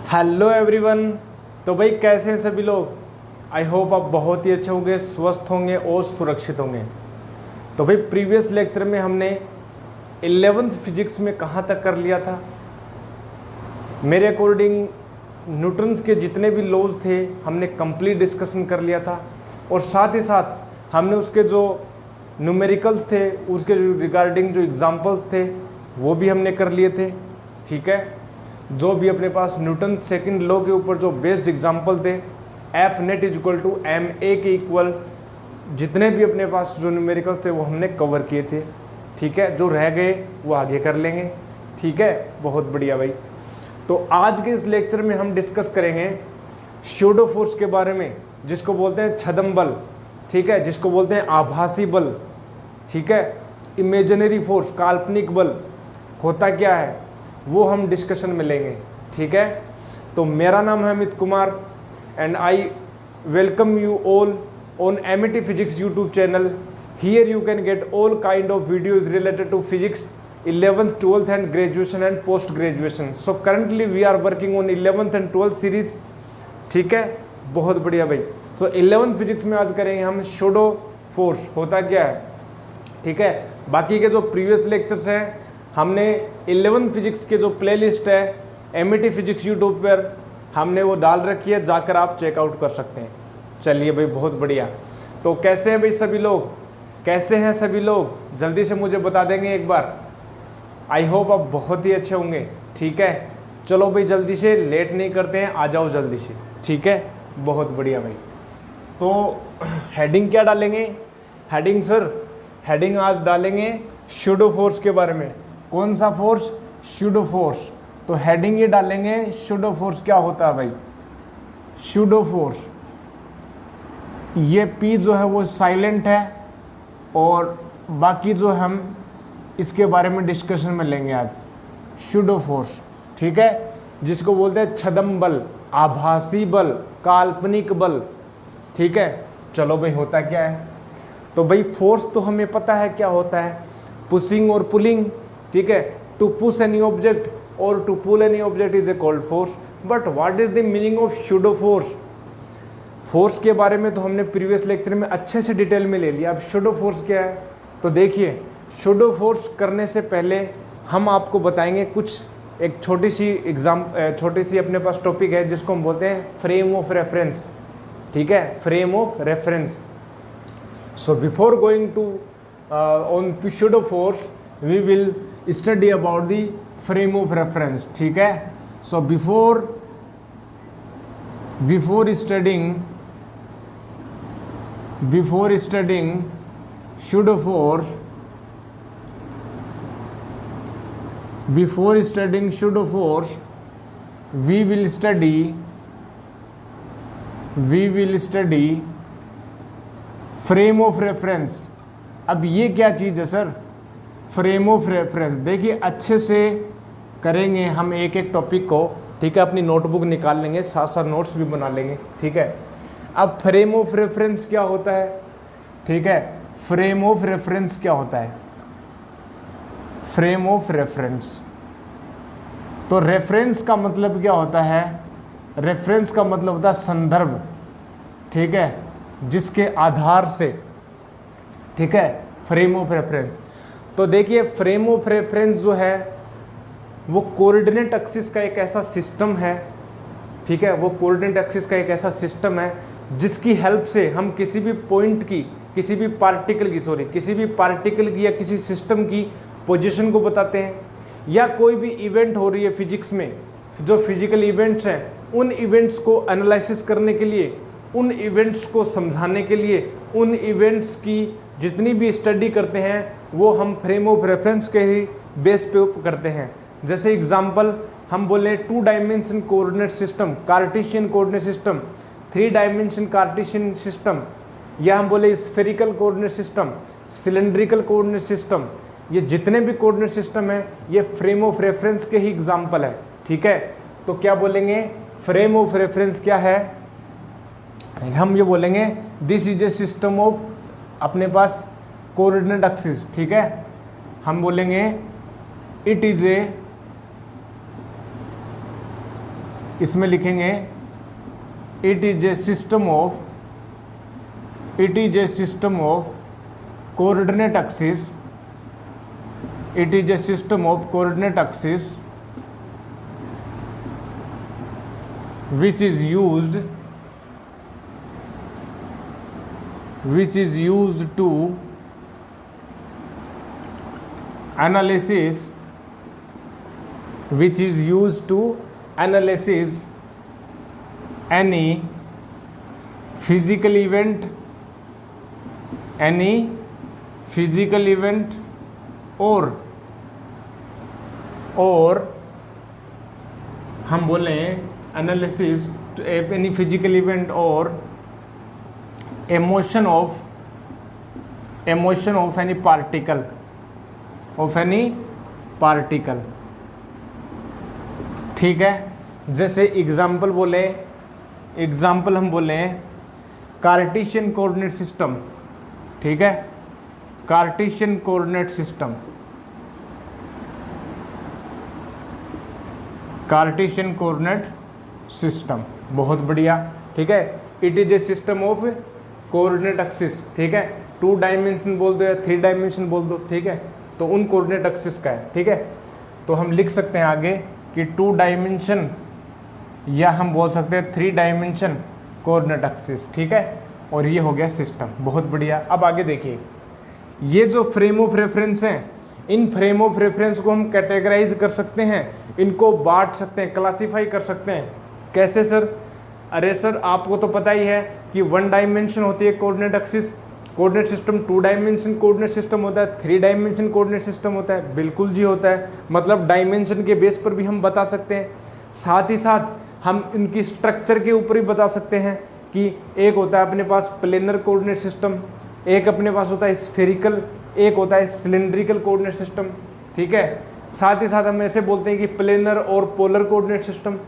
Hello everyone. तो भाई कैसे हैं सभी लोग। आई होप आप बहुत ही अच्छे होंगे, स्वस्थ होंगे और सुरक्षित होंगे। तो भाई प्रीवियस लेक्चर में हमने 11th फिजिक्स में कहाँ तक कर लिया था। मेरे अकॉर्डिंग न्यूटन्स के जितने भी लॉज थे हमने कंप्लीट डिस्कशन कर लिया था, और साथ ही साथ हमने उसके जो न्यूमेरिकल्स थे, उसके रिगार्डिंग जो एग्जांपल्स थे वो भी हमने कर लिए थे। ठीक है, जो भी अपने पास न्यूटन सेकंड लॉ के ऊपर जो बेस्ड एग्जांपल थे, F net is equal to M A के इक्वल, जितने भी अपने पास जो न्यूमेरिकल्स थे वो हमने कवर किए थे। ठीक है, जो रह गए वो आगे कर लेंगे। ठीक है, बहुत बढ़िया भाई। तो आज के इस लेक्चर में हम डिस्कस करेंगे स्यूडो फोर्स के बारे में, जिसको बोलते हैं छद्म बल। ठीक है, जिसको बोलते हैं आभासी बल। ठीक है, इमेजिनरी फोर्स, काल्पनिक बल होता क्या है वो हम डिस्कशन में लेंगे। ठीक है, तो मेरा नाम है Amit Kumar and I welcome you all on Amity physics YouTube channel. Here you can get all kind of videos related to physics 11th 12th and graduation and post graduation. So currently we are working on 11th and 12th series. ठीक है, बहुत बढ़िया भाई। तो 11th physics में आज करेंगे हम स्यूडो फोर्स होता क्या है। ठीक है, बाकी के जो प्रीवियस लेक्चर्स हैं हमने 11th फिजिक्स के जो प्लेलिस्ट है एमिटी फिजिक्स यूट्यूब पर हमने वो डाल रखी है, जाकर आप चेकआउट कर सकते हैं। चलिए भाई, बहुत बढ़िया। तो कैसे हैं भाई सभी लोग, कैसे हैं सभी लोग, जल्दी से मुझे बता देंगे एक बार। आई होप आप बहुत ही अच्छे होंगे। ठीक है, चलो भाई जल्दी से, लेट नहीं करते हैं, आ जाओ जल्दी से। ठीक है, बहुत बढ़िया भाई। तो हेडिंग क्या डालेंगे, हेडिंग सर, हेडिंग आज डालेंगे स्यूडो फोर्स के बारे में। कौन सा फोर्स, स्यूडो फोर्स। तो हेडिंग ये डालेंगे स्यूडो फोर्स क्या होता है भाई। स्यूडो फोर्स, ये पी जो है वो साइलेंट है, और बाकी जो हम इसके बारे में डिस्कशन में लेंगे आज। स्यूडो फोर्स, ठीक है, जिसको बोलते हैं छद्म बल, आभासी बल, काल्पनिक बल। ठीक है, चलो भाई होता क्या है। तो भाई फोर्स तो हमें पता है क्या होता है, पुशिंग और पुलिंग। ठीक है, to push any object or to pull any object is a called force. But what is the meaning of pseudo force. Force के बारे में तो हमने प्रीवियस लेक्चर में अच्छे से डिटेल में ले लिया। अब स्यूडो फोर्स क्या है, तो देखिए स्यूडो फोर्स करने से पहले हम आपको बताएंगे कुछ, एक छोटी सी अपने पास टॉपिक है जिसको हम बोलते हैं फ्रेम ऑफ रेफरेंस। ठीक है, frame of reference. So before going to on pseudo force we will study about the frame of reference. ठीक है, so before studying pseudo force, we will study frame of reference. अब ये क्या चीज़ है sir, frame of reference. देखिए अच्छे से करेंगे हम एक एक टॉपिक को। ठीक है, अपनी नोटबुक निकाल लेंगे, साथ साथ नोट्स भी बना लेंगे। ठीक है, अब फ्रेम ऑफ रेफरेंस क्या होता है। ठीक है, फ्रेम ऑफ रेफरेंस क्या होता है, फ्रेम ऑफ रेफरेंस। तो रेफरेंस का मतलब क्या होता है, रेफरेंस का मतलब होता है संदर्भ। ठीक है, जिसके आधार से, ठीक है, फ्रेम ऑफ रेफरेंस। तो देखिए फ्रेम ऑफ रेफरेंस जो है वो कोऑर्डिनेट एक्सिस का एक ऐसा सिस्टम है। ठीक है, वो कोऑर्डिनेट एक्सिस का एक ऐसा सिस्टम है जिसकी हेल्प से हम किसी भी पॉइंट की, किसी भी पार्टिकल की या किसी सिस्टम की पोजीशन को बताते हैं। या कोई भी इवेंट हो रही है फिजिक्स में, जो फिजिकल इवेंट्स हैं, उन इवेंट्स को एनालिसिस करने के लिए, उन इवेंट्स को समझाने के लिए, उन इवेंट्स की जितनी भी स्टडी करते हैं वो हम फ्रेम ऑफ रेफरेंस के ही बेस पे करते हैं। जैसे एग्जांपल हम बोले 2 dimension coordinate system, Cartesian coordinate system, 3 dimension Cartesian system, या हम बोले spherical coordinate system, cylindrical coordinate system. ये जितने भी कोऑर्डिनेट सिस्टम है ये फ्रेम ऑफ रेफरेंस के ही एग्जाम्पल है। ठीक है, तो क्या बोलेंगे, फ्रेम ऑफ रेफरेंस क्या है, हम ये बोलेंगे this is a system of, अपने पास कोऑर्डिनेट एक्सिस। ठीक है, हम बोलेंगे इट इज इसमें लिखेंगे it is a system of coordinate axis, it is a system of coordinate axis which is used to analysis any physical event और हम बोलें एनालिसिस एनी फिजिकल इवेंट और emotion of any particle, ठीक है। जैसे example हम बोले Cartesian coordinate system, ठीक है, कार्टेशियन कोऑर्डिनेट सिस्टम, बहुत बढ़िया, ठीक है। It is a system of coordinate axis, ठीक है, 2 डायमेंशन बोल दो या 3 डायमेंशन बोल दो, ठीक है, तो उन कोऑर्डिनेट एक्सिस का है, ठीक है। तो हम लिख सकते हैं आगे कि 2 डायमेंशन या हम बोल सकते हैं 3 डायमेंशन कोऑर्डिनेट एक्सिस, ठीक है, और ये हो गया सिस्टम, बहुत बढ़िया। अब आगे देखिए, ये जो फ्रेम ऑफ रेफरेंस हैं, इन फ्रेम ऑफ रेफरेंस को हम कैटेगराइज कर सकते हैं, इनको बांट सकते हैं, क्लासीफाई कर सकते हैं। कैसे सर? अरे सर आपको तो पता ही है कि 1 डायमेंशन होती है coordinate axis, coordinate system 2 dimension coordinate system होता है, 3 डायमेंशन कोऑर्डिनेट सिस्टम होता है। बिल्कुल जी होता है, मतलब डायमेंशन के बेस पर भी हम बता सकते हैं, साथ ही साथ हम इनकी स्ट्रक्चर के ऊपर भी बता सकते हैं कि एक होता है अपने पास प्लेनर कोऑर्डिनेट सिस्टम, एक अपने पास होता है स्फेरिकल, एक होता है सिलेंड्रिकल कोऑर्डिनेट सिस्टम, ठीक है। साथ ही साथ हम ऐसे बोलते हैं कि प्लेनर और पोलर कोऑर्डिनेट सिस्टम।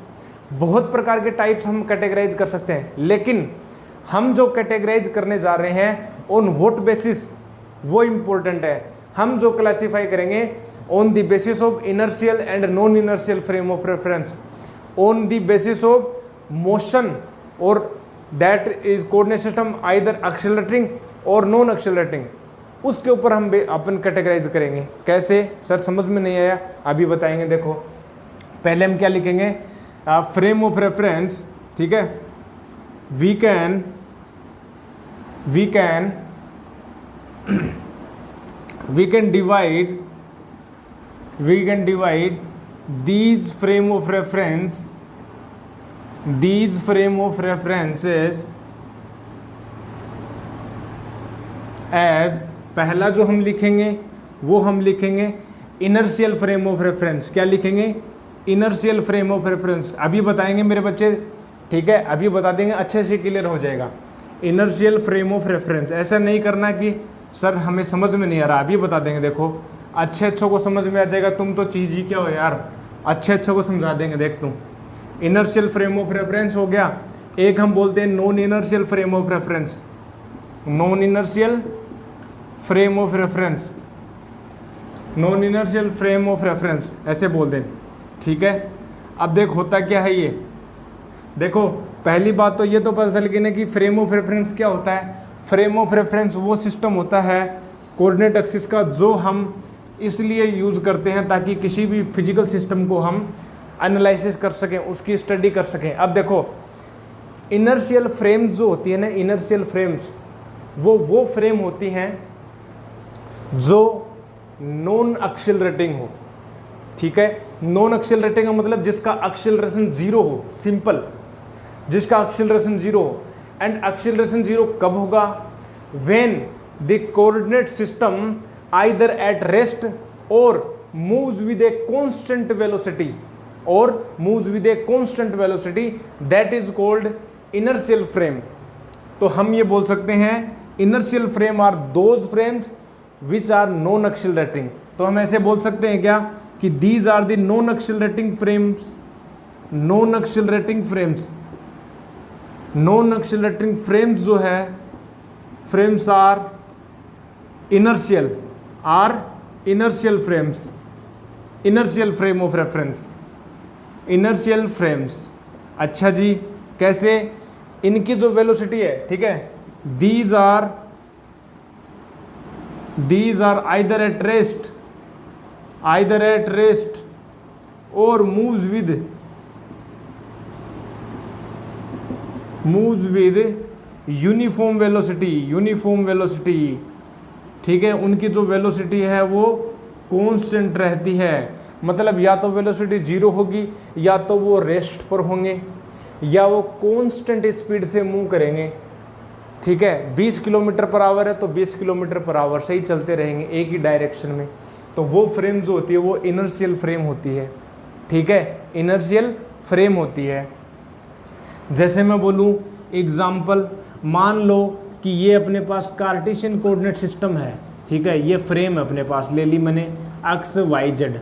बहुत प्रकार के टाइप्स हम कैटेगराइज कर सकते हैं, लेकिन हम जो कैटेगराइज करने जा रहे हैं ऑन व्हाट बेसिस, वो इम्पोर्टेंट है। हम जो क्लासीफाई करेंगे on the basis of inertial and non inertial frame of reference, on the basis of motion, और that is coordinate system either accelerating और नॉन एक्सेलरेटिंग, उसके ऊपर हम अपन कैटेगराइज करेंगे। कैसे सर? समझ में नहीं आया, अभी बताएंगे। देखो पहले हम क्या लिखेंगे, फ्रेम ऑफ रेफरेंस, ठीक है, we can divide these frame of references as, पहला जो हम लिखेंगे वो हम लिखेंगे इनर्शियल फ्रेम ऑफ रेफरेंस। क्या लिखेंगे? Inertial frame of reference. अभी बताएंगे मेरे बच्चे, ठीक है, अभी बता देंगे, अच्छे से क्लियर हो जाएगा। इनर्शियल फ्रेम ऑफ रेफरेंस, ऐसा नहीं करना कि सर हमें समझ में नहीं आ रहा, अभी बता देंगे। देखो अच्छे को समझ में आ जाएगा, तुम तो चीज ही क्या हो यार, अच्छे को समझा देंगे। देख तुम, इनर्शियल फ्रेम ऑफ रेफरेंस हो गया। एक हम बोलते हैं non inertial frame of reference, non inertial frame of reference, non inertial frame of reference ऐसे बोल दें, ठीक है। अब देख होता क्या है ये, देखो पहली बात तो ये तो पता चल गई ना कि फ्रेम ऑफ रेफरेंस क्या होता है। फ्रेम ऑफ रेफरेंस वो सिस्टम होता है कोऑर्डिनेट एक्सिस का जो हम इसलिए यूज़ करते हैं ताकि किसी भी फिजिकल सिस्टम को हम एनालिसिस कर सकें, उसकी स्टडी कर सकें। अब देखो इनर्शियल फ्रेम्स जो होती है ना, इनर्शियल फ्रेम्स वो फ्रेम होती हैं जो नॉन एक्सेलरेटिंग हो, ठीक है। नॉन एक्सेलरेटिंग का मतलब जिसका एक्सेलरेशन 0 हो, सिंपल, जिसका एक्सेलरेशन 0 हो। एंड एक्सेलरेशन 0 कब होगा? When the coordinate system either at rest और moves with a constant velocity, और moves with a constant velocity, that is called inertial frame. तो हम ये बोल सकते हैं inertial frame are those frames which are non accelerating. तो हम ऐसे बोल सकते हैं क्या कि these are the non accelerating frames, non accelerating frames, non accelerating frames जो है frames are inertial frames, inertial frame of reference, inertial frames. अच्छा जी, कैसे? इनकी जो वेलोसिटी है, ठीक है, these are either at rest और मूव्स विद यूनिफॉर्म वेलोसिटी, ठीक है। उनकी जो वेलोसिटी है वो कांस्टेंट रहती है, मतलब या तो वेलोसिटी 0 होगी, या तो वो रेस्ट पर होंगे, या वो कांस्टेंट स्पीड से मूव करेंगे, ठीक है। 20 किलोमीटर पर आवर है तो 20 किलोमीटर पर आवर से ही चलते रहेंगे एक ही डायरेक्शन में। तो वो फ्रेम जो होती है वो इनर्शियल फ्रेम होती है, ठीक है, इनर्शियल फ्रेम होती है। जैसे मैं बोलूँ एग्जाम्पल, मान लो कि ये अपने पास कार्टेशियन कोऑर्डिनेट सिस्टम है, ठीक है, ये फ्रेम अपने पास ले ली मैंने अक्ष वाई जेड,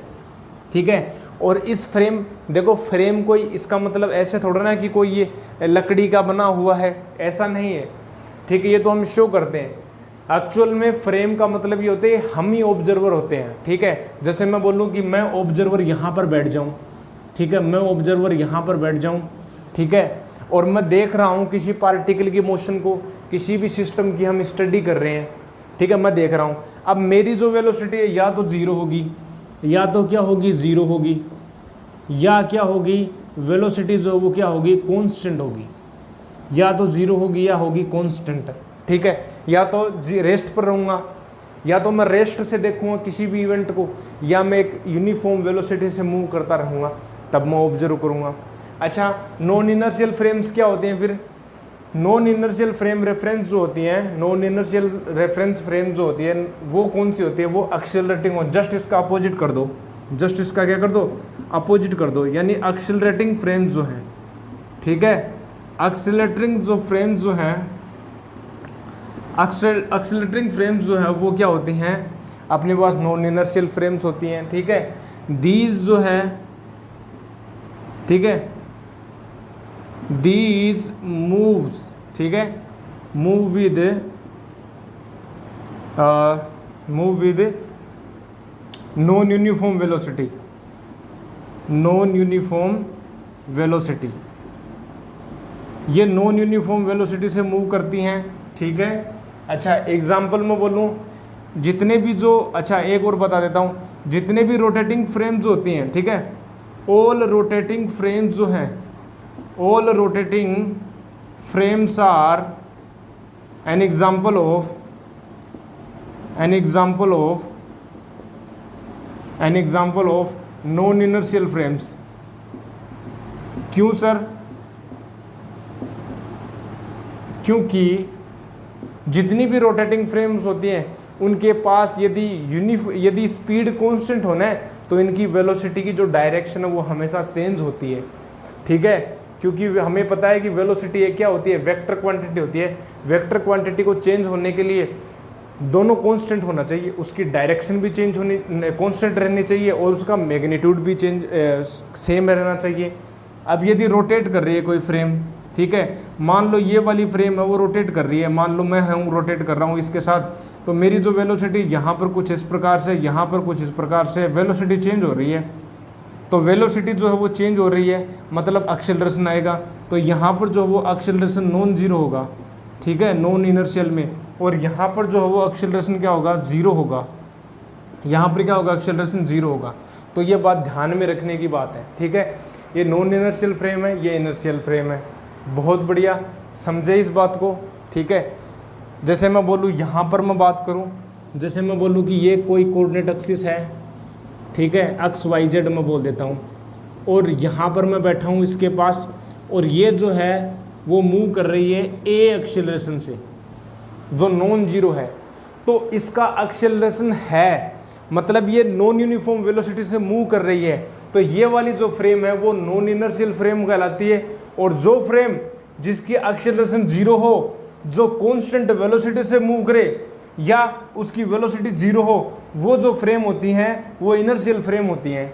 ठीक है। और इस फ्रेम, देखो फ्रेम कोई इसका मतलब ऐसे थोड़ा ना कि कोई ये लकड़ी का बना हुआ है, ऐसा नहीं है, ठीक है, ये तो हम शो करते हैं। एक्चुअल में फ्रेम का मतलब ये होते हैं हम ही ऑब्जर्वर होते हैं, ठीक है। जैसे मैं बोलूँ कि मैं ऑब्जर्वर यहाँ पर बैठ जाऊँ, ठीक है, मैं ऑब्जर्वर यहाँ पर बैठ जाऊँ, ठीक है, और मैं देख रहा हूँ किसी पार्टिकल की मोशन को, किसी भी सिस्टम की हम स्टडी कर रहे हैं, ठीक है, मैं देख रहा हूँ। अब मेरी जो वेलोसिटी है या तो 0 होगी, या तो क्या होगी 0 होगी, या क्या होगी वेलोसिटी जो वो क्या होगी कांस्टेंट होगी, या तो 0 होगी या होगी कांस्टेंट, ठीक है। या तो रेस्ट पर रहूँगा, या तो मैं रेस्ट से देखूँगा किसी भी इवेंट को, या मैं एक यूनिफॉर्म वेलोसिटी से मूव करता रहूँगा, तब मैं ऑब्जर्व करूँगा। अच्छा, नॉन इनर्शियल फ्रेम्स क्या होते हैं फिर? नॉन इनर्शियल फ्रेम रेफरेंस जो होती हैं, नॉन इनर्शियल रेफरेंस फ्रेम जो होती है वो कौन सी होती है? वो एक्सेलरेटिंग हो, जस्ट इसका अपोजिट कर दो, जस्ट इसका क्या कर दो, अपोजिट कर दो, यानी एक्सेलरेटिंग फ्रेम्स जो हैं, ठीक है, एक्सेलरेटिंग जो फ्रेम्स जो हैं, एक्सेलरेटिंग फ्रेम्स जो है वो क्या होती हैं? अपने पास नॉन इनर्शियल फ्रेम्स होती हैं, ठीक है। दीज जो है, ठीक है, दीज मूव्स, ठीक है, move with non uniform velocity, ये नॉन यूनिफॉर्म वेलोसिटी से मूव करती हैं, ठीक है। अच्छा, एग्जाम्पल में बोलूँ, जितने भी जो, अच्छा एक और बता देता हूँ, जितने भी रोटेटिंग फ्रेम्स होती हैं, ठीक है, ऑल रोटेटिंग फ्रेम्स जो हैं, all rotating frames are an example of non inertial frames. क्यों सर? क्योंकि जितनी भी रोटेटिंग फ्रेम्स होती हैं उनके पास यदि स्पीड कांस्टेंट होना है तो इनकी वेलोसिटी की जो डायरेक्शन है वो हमेशा चेंज होती है, ठीक है। क्योंकि हमें पता है कि वेलोसिटी क्या होती है? वेक्टर क्वांटिटी होती है। वेक्टर क्वांटिटी को चेंज होने के लिए दोनों कांस्टेंट होना चाहिए, उसकी डायरेक्शन भी चेंज होनी कांस्टेंट रहनी चाहिए और उसका मैग्नीट्यूड भी सेम रहना चाहिए। अब यदि रोटेट कर रही है कोई फ्रेम, ठीक है, मान लो ये वाली फ्रेम है वो रोटेट कर रही है, मान लो मैं हूँ रोटेट कर रहा हूँ इसके साथ, तो मेरी जो वेलोसिटी यहाँ पर कुछ इस प्रकार से, यहाँ पर कुछ इस प्रकार से वेलोसिटी चेंज हो रही है। तो वेलोसिटी जो है वो चेंज हो रही है, मतलब एक्सेलरेशन आएगा। तो यहाँ पर जो वो एक्सेलरेशन नॉन जीरो होगा, ठीक है, नॉन इनर्शियल में, और यहाँ पर जो है वो एक्सेलरेशन क्या होगा? जीरो होगा। यहाँ पर क्या होगा? एक्सेलरेशन जीरो होगा। तो ये बात ध्यान में रखने की बात है, ठीक है। ये नॉन इनर्शियल फ्रेम है, ये इनर्शियल फ्रेम है। बहुत बढ़िया, समझे इस बात को, ठीक है। जैसे मैं बोलूँ यहाँ पर मैं बात करूँ, जैसे मैं बोलूँ कि ये कोई कोऑर्डिनेट एक्सिस है, ठीक है, एक्स वाई जेड मैं बोल देता हूँ, और यहाँ पर मैं बैठा हूँ इसके पास, और ये जो है वो मूव कर रही है ए एक्सेलरेशन से जो नॉन जीरो है। तो इसका एक्सेलरेशन है, मतलब ये नॉन यूनिफॉर्म वेलोसिटी से मूव कर रही है। तो ये वाली जो फ्रेम है वो नॉन इनर्शियल फ्रेम कहलाती है। और जो फ्रेम जिसकी एक्सेलरेशन जीरो हो, जो कांस्टेंट वेलोसिटी से मूव करे या उसकी वेलोसिटी जीरो हो, वो जो फ्रेम होती हैं वो इनर्शियल फ्रेम होती हैं।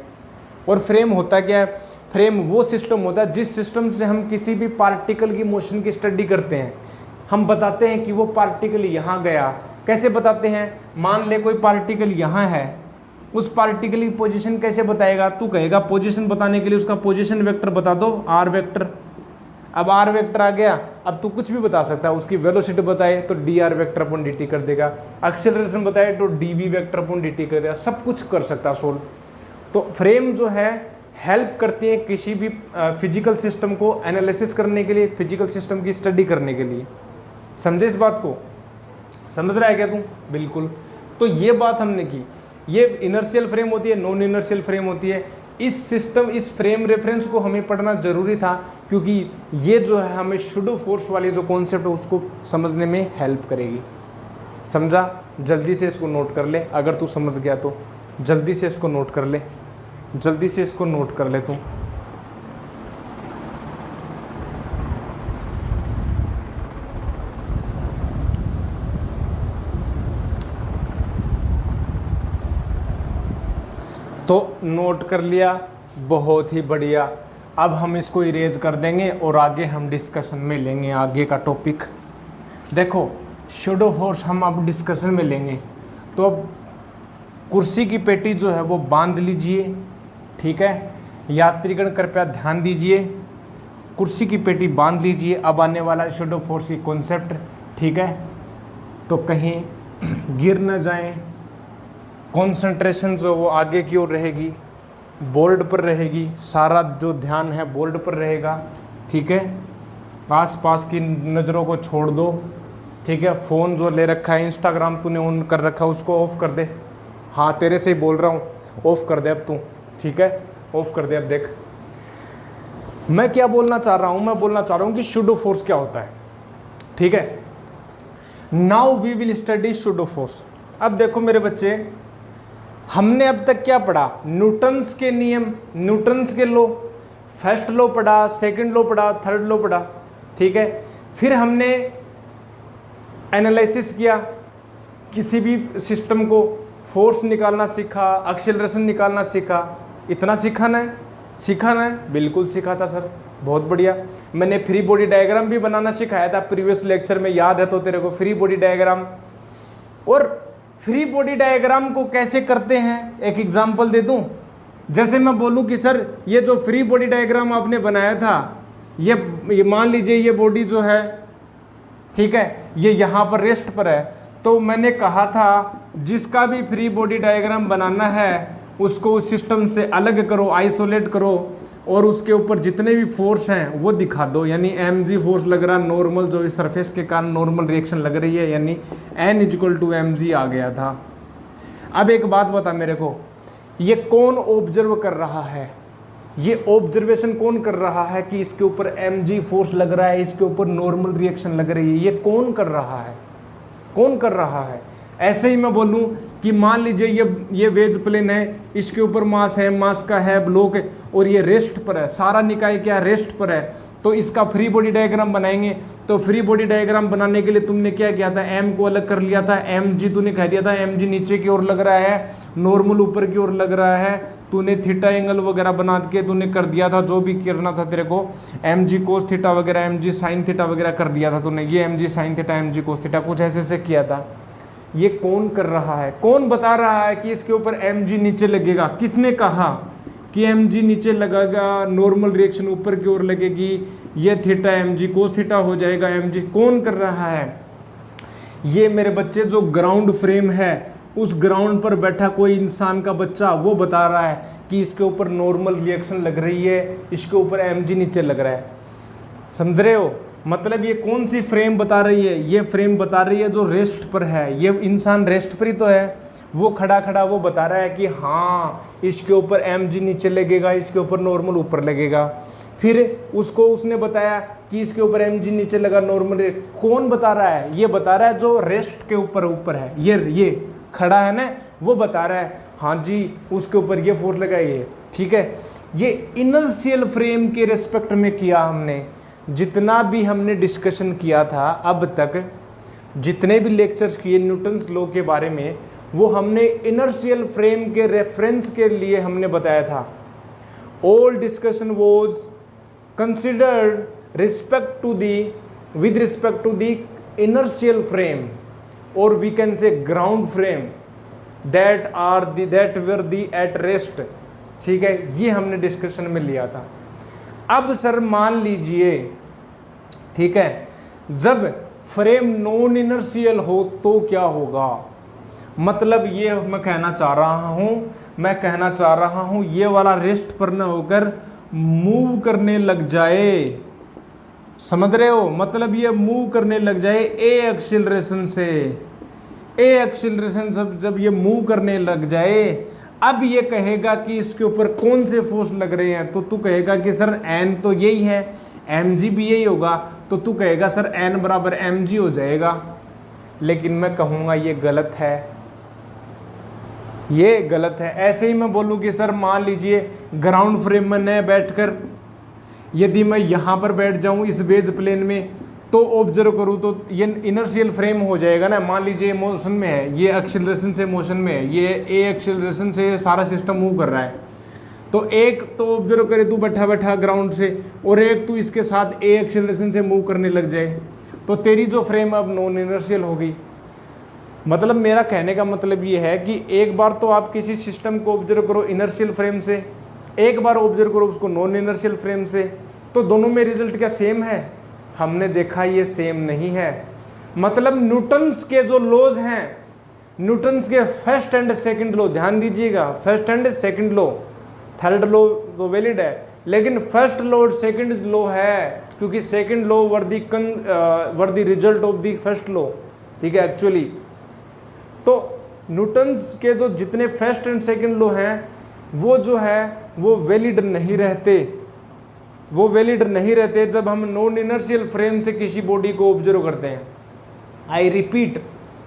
और फ्रेम होता क्या है? फ्रेम वो सिस्टम होता है जिस सिस्टम से हम किसी भी पार्टिकल की मोशन की स्टडी करते हैं। हम बताते हैं कि वो पार्टिकल यहाँ गया। कैसे बताते हैं? मान ले कोई पार्टिकल यहाँ है, उस पार्टिकल की पोजीशन कैसे बताएगा? तू कहेगा पोजीशन बताने के लिए उसका पोजीशन वेक्टर बता दो, आर वेक्टर, अब आर वेक्टर आ गया, अब तू कुछ भी बता सकता है, उसकी वेलोसिटी बताए तो D R vector upon D T कर देगा, एक्सेलरेशन बताए तो D V vector upon D T कर देगा, सब कुछ कर सकता है सोल्व। तो फ्रेम जो है हेल्प करती है किसी भी फिजिकल सिस्टम को एनालिसिस करने के लिए, फिजिकल सिस्टम की स्टडी करने के लिए। समझे इस बात को? समझ रहा है क्या तू? बिल्कुल। तो ये बात हमने की, ये इनर्शियल फ्रेम होती है, नॉन इनर्शियल फ्रेम होती है। इस सिस्टम, इस फ्रेम रेफरेंस को हमें पढ़ना जरूरी था, क्योंकि ये जो है हमें शूडो फोर्स वाली जो कॉन्सेप्ट है उसको समझने में हेल्प करेगी। समझा? जल्दी से इसको नोट कर ले, अगर तू समझ गया तो जल्दी से इसको नोट कर ले, जल्दी से इसको नोट कर ले तू। तो नोट कर लिया, बहुत ही बढ़िया। अब हम इसको इरेज कर देंगे और आगे हम डिस्कशन में लेंगे आगे का टॉपिक। देखो शूडो फोर्स हम अब डिस्कशन में लेंगे। तो अब कुर्सी की पेटी जो है वो बांध लीजिए, ठीक है। यात्रीगण कृपया ध्यान दीजिए, कुर्सी की पेटी बांध लीजिए। अब आने वाला है शूडो फोर्स की कॉन्सेप्ट, ठीक है। तो कहीं गिर न जाएं, कंसंट्रेशन जो वो आगे की ओर रहेगी, बोर्ड पर रहेगी, सारा जो ध्यान है बोर्ड पर रहेगा, ठीक है। आसपास की नज़रों को छोड़ दो, ठीक है। फ़ोन जो ले रखा है, इंस्टाग्राम तूने ऑन कर रखा है, उसको ऑफ कर दे। हाँ तेरे से ही बोल रहा हूँ, ऑफ कर दे अब तू, ठीक है, ऑफ कर दे। अब देख मैं क्या बोलना चाह रहा हूँ, मैं बोलना चाह रहा हूँ कि शूडो फोर्स क्या होता है, ठीक है। Now we will study pseudo force. अब देखो मेरे बच्चे, हमने अब तक क्या पढ़ा? न्यूटन्स के नियम, न्यूटन्स के लॉ, फर्स्ट लॉ पढ़ा, सेकंड लॉ पढ़ा, थर्ड लॉ पढ़ा, ठीक है। फिर हमने एनालिसिस किया, किसी भी सिस्टम को फोर्स निकालना सीखा, एक्सेलरेशन निकालना सीखा। इतना सिखाना है, सिखाना है, बिल्कुल सिखा था सर, बहुत बढ़िया। मैंने फ्री बॉडी डायग्राम भी बनाना सिखाया था प्रीवियस लेक्चर में, याद है तो तेरे को? Free body diagram. और फ्री बॉडी डायग्राम को कैसे करते हैं एक एग्जांपल दे दूं। जैसे मैं बोलूं कि सर ये जो फ्री बॉडी डायग्राम आपने बनाया था, ये मान लीजिए ये बॉडी जो है, ठीक है, ये यहाँ पर रेस्ट पर है। तो मैंने कहा था जिसका भी फ्री बॉडी डायग्राम बनाना है उसको उस सिस्टम से अलग करो, आइसोलेट करो, और उसके ऊपर जितने भी फोर्स हैं वो दिखा दो। यानी mg फोर्स लग रहा, नॉर्मल जो इस सरफेस के कारण नॉर्मल रिएक्शन लग रही है, यानी n = mg आ गया था। अब एक बात बता मेरे को, ये कौन ऑब्जर्व कर रहा है? ये ऑब्जर्वेशन कौन कर रहा है कि इसके ऊपर mg फोर्स लग रहा है, इसके ऊपर नॉर्मल रिएक्शन लग रही है? ये कौन कर रहा है? कौन कर रहा है? ऐसे ही मैं बोलूं कि मान लीजिए ये वेज प्लेन है, इसके ऊपर मास है, मास का है, ब्लॉक है, और ये रेस्ट पर है, सारा निकाय क्या रेस्ट पर है। तो इसका फ्री बॉडी डायग्राम बनाएंगे। तो फ्री बॉडी डायग्राम बनाने के लिए तुमने क्या किया था? m को अलग कर लिया था, mg तूने कह दिया था mg नीचे की ओर लग रहा है, नॉर्मल ऊपर की ओर लग रहा है। तूने थीटा एंगल वगैरह बना के तूने कर दिया था, जो भी करना था तेरे को, mg कोस थीटा वगैरह, mg साइन थीटा वगैरह कर दिया था तूने। ये mg sine theta, mg cos theta, कुछ ऐसे से किया था। ये कौन कर रहा है? कौन बता रहा है कि इसके ऊपर mg नीचे लगेगा? किसने कहा कि mg नीचे लगेगा, नॉर्मल रिएक्शन ऊपर की ओर लगेगी, ये थीटा mg कोस थीटा हो जाएगा mg? कौन कर रहा है? ये मेरे बच्चे जो ग्राउंड फ्रेम है, उस ग्राउंड पर बैठा कोई इंसान का बच्चा, वो बता रहा है कि इसके ऊपर नॉर्मल रिएक्शन लग रही है, इसके ऊपर mg नीचे लग रहा है। समझ रहे हो? मतलब ये कौन सी फ्रेम बता रही है? ये फ्रेम बता रही है जो रेस्ट पर है। ये इंसान रेस्ट पर ही तो है, वो खड़ा खड़ा वो बता रहा है कि हाँ इसके ऊपर mg नीचे लगेगा, इसके ऊपर नॉर्मल ऊपर लगेगा। फिर उसको उसने बताया कि इसके ऊपर mg नीचे लगा, नॉर्मल। कौन बता रहा है? ये बता रहा है जो रेस्ट के ऊपर है, ये खड़ा है ना, वो बता रहा है हाँ जी उसके ऊपर ये फोर्स लगा, ये ठीक है। ये इनर्शियल फ्रेम के रेस्पेक्ट में किया हमने। जितना भी हमने डिस्कशन किया था अब तक, जितने भी लेक्चर्स किए न्यूटन्स लॉ के बारे में, वो हमने इनर्शियल फ्रेम के रेफरेंस के लिए हमने बताया था। All discussion was considered with respect to the inertial frame, or we can say ground frame that were the at rest, ठीक है। ये हमने डिस्कशन में लिया था। अब सर मान लीजिए ठीक है। जब फ्रेम नॉन इनर्शियल हो तो क्या होगा, मतलब ये मैं कहना चाह रहा हूं ये वाला रेस्ट पर न होकर मूव करने लग जाए, समझ रहे हो, मतलब ये मूव करने लग जाए ए एक्सीलरेशन से। ए एक्सीलरेशन जब ये मूव करने लग जाए, अब ये कहेगा कि इसके ऊपर कौन से फोर्स लग रहे हैं, तो तू कहेगा कि सर एन तो यही है, एम जी भी यही होगा, तो तू कहेगा सर एन बराबर एम जी हो जाएगा। लेकिन मैं कहूँगा ये गलत है, ये गलत है। ऐसे ही मैं बोलूँ कि सर मान लीजिए ग्राउंड फ्रेम में न बैठकर यदि मैं यहाँ पर बैठ जाऊँ इस वेज प्लेन में तो ऑब्जर्व करूँ तो ये इनर्शियल फ्रेम हो जाएगा ना। मान लीजिए मोशन में है, ये एक्सीलरेशन से मोशन में है, ये ए एक्सीलरेशन से सारा सिस्टम मूव कर रहा है, तो एक तो ऑब्जर्व करे तू बैठा बैठा ग्राउंड से, और एक तू इसके साथ ए एक्सीलरेशन से मूव करने लग जाए, तो तेरी जो फ्रेम अब नॉन इनर्शियल होगी। मतलब मेरा कहने का मतलब ये है कि एक बार तो आप किसी सिस्टम को ऑब्जर्व करो इनर्शियल फ्रेम से, एक बार ऑब्जर्व करो उसको नॉन इनर्शियल फ्रेम से, तो दोनों में रिजल्ट क्या सेम है? हमने देखा ये सेम नहीं है। मतलब न्यूटन्स के जो लॉज हैं, न्यूटन्स के फर्स्ट एंड सेकंड लॉ, ध्यान दीजिएगा, first and second law, third law तो वैलिड है, लेकिन फर्स्ट लॉ और सेकंड लॉ है, क्योंकि second law were the result of the first law, ठीक है एक्चुअली। तो न्यूटन्स के जो जितने फर्स्ट एंड सेकंड लॉ हैं वो जो है वो वैलिड नहीं रहते, जब हम नॉन इनर्शियल फ्रेम से किसी बॉडी को ऑब्जर्व करते हैं। आई रिपीट,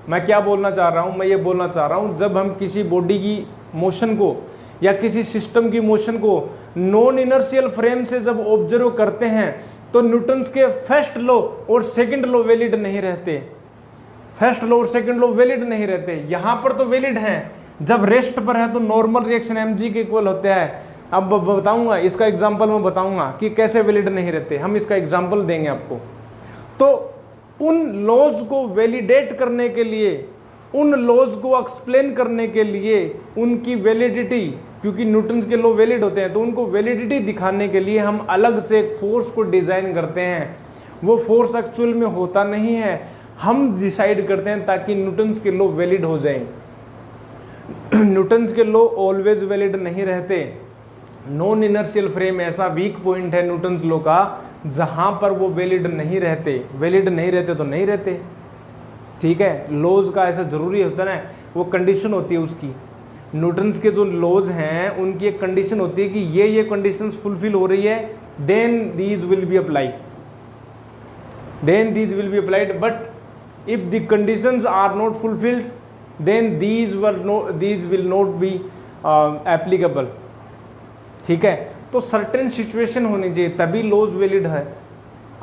मैं क्या बोलना चाह रहा हूँ, मैं ये बोलना चाह रहा हूँ जब हम किसी बॉडी की मोशन को या किसी सिस्टम की मोशन को नॉन इनर्शियल फ्रेम से जब ऑब्जर्व करते हैं तो न्यूटन्स के फर्स्ट लॉ और सेकंड लॉ वैलिड नहीं रहते, फर्स्ट लॉ और सेकंड लॉ वैलिड नहीं रहते। यहाँ पर तो वैलिड हैं, जब रेस्ट पर है तो नॉर्मल रिएक्शन mg के इक्वल होता है। अब बताऊंगा, इसका एग्जांपल मैं बताऊंगा कि कैसे वैलिड नहीं रहते, हम इसका एग्जांपल देंगे आपको। तो उन लॉज को वैलिडेट करने के लिए, उन लॉज को एक्सप्लेन करने के लिए, उनकी वैलिडिटी, क्योंकि न्यूटन्स के लॉ वैलिड होते हैं तो उनको वैलिडिटी दिखाने के लिए हम अलग से एक फोर्स को डिज़ाइन करते हैं। वो फोर्स एक्चुअल में होता नहीं है, हम डिसाइड करते हैं ताकि न्यूटन्स के लॉ वैलिड हो जाएं। न्यूटन्स के लॉ ऑलवेज वैलिड नहीं रहते। नॉन इनर्शियल फ्रेम ऐसा वीक पॉइंट है न्यूटन्स लॉ का जहां पर वो वैलिड नहीं रहते तो नहीं रहते, ठीक है। लॉज का ऐसा जरूरी होता है ना, वो कंडीशन होती है उसकी। न्यूटन्स के जो लॉज हैं उनकी एक कंडीशन होती है कि ये कंडीशंस फुलफिल हो रही है, then these will be applied, but if the conditions are not fulfilled then these will not be applicable, ठीक है। तो सर्टेन सिचुएशन होनी चाहिए तभी लॉज वैलिड है,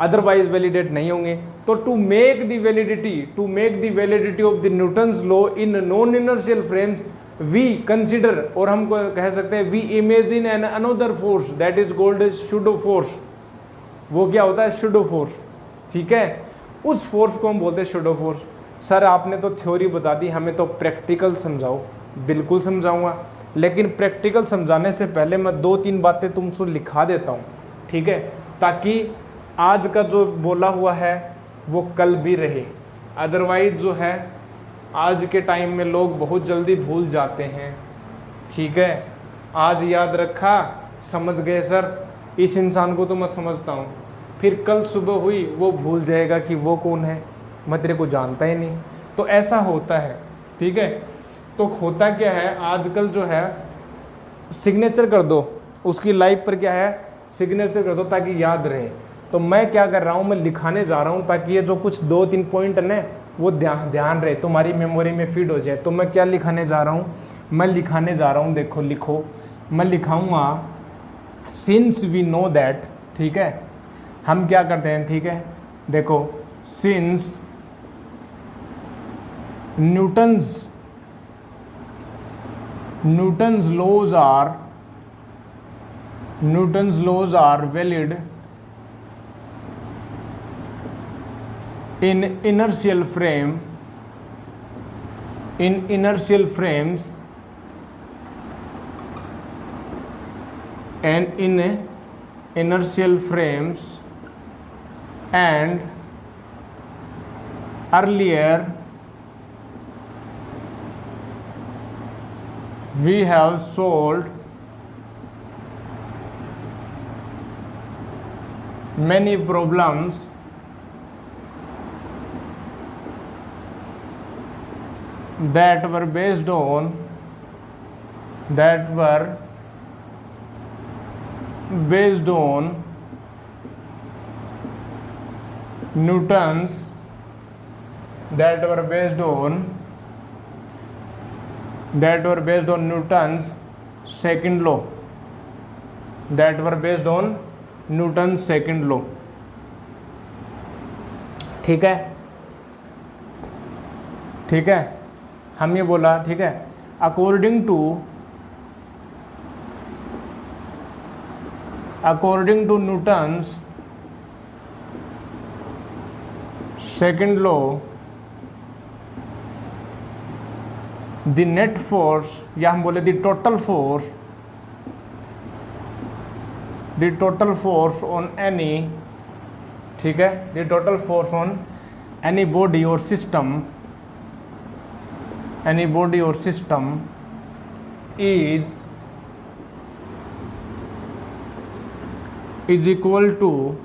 अदरवाइज वैलिडेट नहीं होंगे। तो to make the validity of the Newton's law in non inertial frames we consider, और हम कह सकते हैं we imagine an another force that is called pseudo force. वो क्या होता है? सूडो फोर्स, ठीक है। उस फोर्स को हम बोलते हैं सूडो फोर्स। सर आपने तो थ्योरी बता दी, हमें तो प्रैक्टिकल समझाओ। बिल्कुल समझाऊंगा, लेकिन प्रैक्टिकल समझाने से पहले मैं 2-3 बातें तुमसे लिखा देता हूँ, ठीक है, ताकि आज का जो बोला हुआ है वो कल भी रहे। अदरवाइज जो है आज के टाइम में लोग बहुत जल्दी भूल जाते हैं, ठीक है। आज याद रखा, समझ गए सर, इस इंसान को तो मैं समझता हूँ, फिर कल सुबह हुई वो भूल जाएगा कि वो कौन है, मैं तेरे को जानता ही नहीं। तो ऐसा होता है, ठीक है। तो होता क्या है आजकल जो है, सिग्नेचर कर दो, उसकी लाइफ पर क्या है सिग्नेचर कर दो ताकि याद रहे। तो मैं क्या कर रहा हूँ, मैं लिखाने जा रहा हूँ ताकि ये जो कुछ 2-3 पॉइंट है ना वो ध्यान रहे, तुम्हारी मेमोरी में फीड हो जाए। तो मैं क्या लिखाने जा रहा हूँ, मैं लिखाने जा रहा हूँ, देखो लिखो, मैं लिखाऊंगा सिंस वी नो दैट, ठीक है। हम क्या करते हैं, ठीक है, देखो, since Newton's laws are valid in inertial frames and in inertial frames and earlier we have solved many problems that were based on Newton's second law, ठीक है, हम ये बोला, ठीक है, according to Newton's second law, the net force, या हम बोले the total force on any, ठीक है, the total force on any body or system is equal to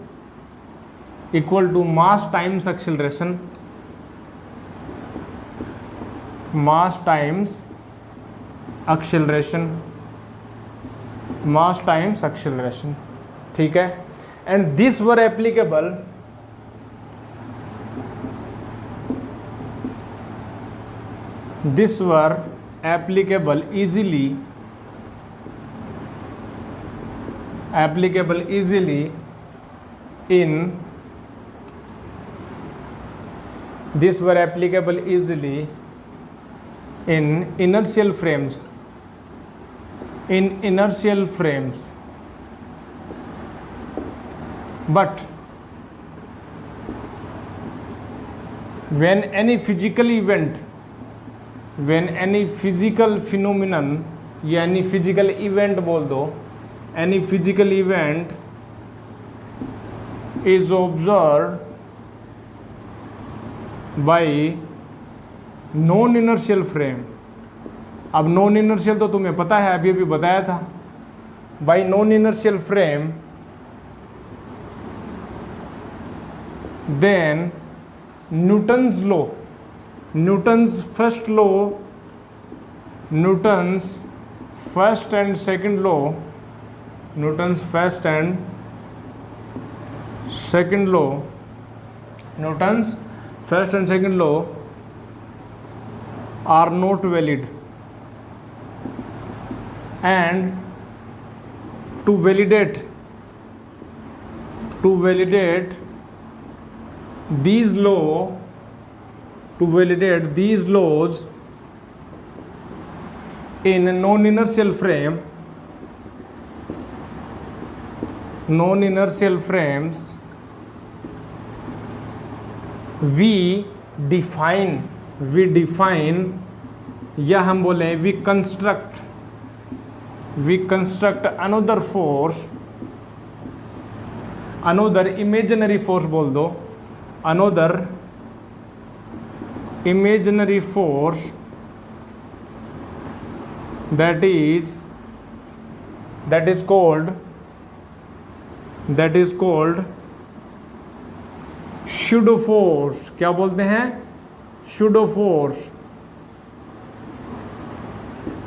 mass times acceleration, ठीक है, and these were applicable easily in inertial frames, but when any physical phenomenon, या any physical event बोल दो, any physical event is observed by non inertial frame. अब non inertial तो तुम्हें पता है, अभी बताया था, by non inertial frame, then Newton's first and second law are not valid, and to validate these laws in non-inertial frames, we define, या हम बोले we construct another imaginary force बोल दो, another imaginary force that is called pseudo force। क्या बोलते हैं? pseudo force।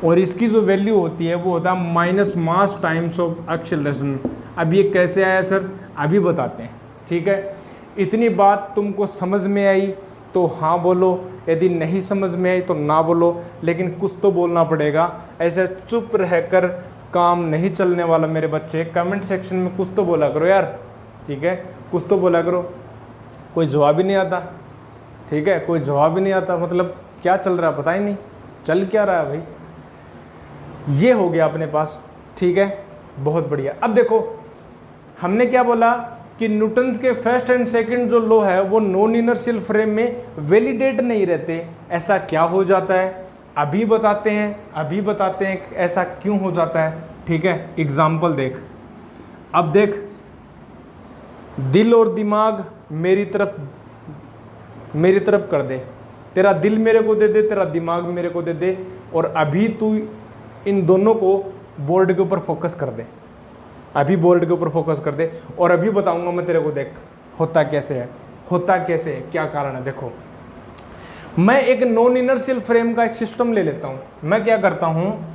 और इसकी जो वैल्यू होती है वो होता है minus mass times of acceleration. अब ये कैसे आया सर, अभी बताते हैं, ठीक है। इतनी बात तुमको समझ में आई तो हाँ बोलो, यदि नहीं समझ में आई तो ना बोलो, लेकिन कुछ तो बोलना पड़ेगा। ऐसे चुप रहकर काम नहीं चलने वाला मेरे बच्चे। कमेंट सेक्शन में कुछ तो बोला करो यार, ठीक है, कुछ तो बोला करो। कोई जवाब ही नहीं आता, ठीक है, कोई जवाब ही नहीं आता, मतलब क्या चल रहा है पता ही नहीं, चल क्या रहा है भाई। ये हो गया अपने पास, ठीक है, बहुत बढ़िया। अब देखो हमने क्या बोला कि न्यूटन्स के फर्स्ट एंड सेकंड जो लॉ है वो नॉन इनर्शियल फ्रेम में वैलिडेट नहीं रहते। ऐसा क्या हो जाता है, अभी बताते हैं ऐसा क्यों हो जाता है, ठीक है। एग्जाम्पल देख, अब देख, दिल और दिमाग मेरी तरफ कर दे, तेरा दिल मेरे को दे दे, तेरा दिमाग मेरे को दे दे, और अभी तू इन दोनों को बोर्ड के ऊपर फोकस कर दे, अभी बोर्ड के ऊपर फोकस कर दे, और अभी बताऊंगा मैं तेरे को, देख होता कैसे है, होता कैसे है, क्या कारण है। देखो मैं एक नॉन इनर्शियल फ्रेम का एक सिस्टम ले लेता हूँ। मैं क्या करता हूँ,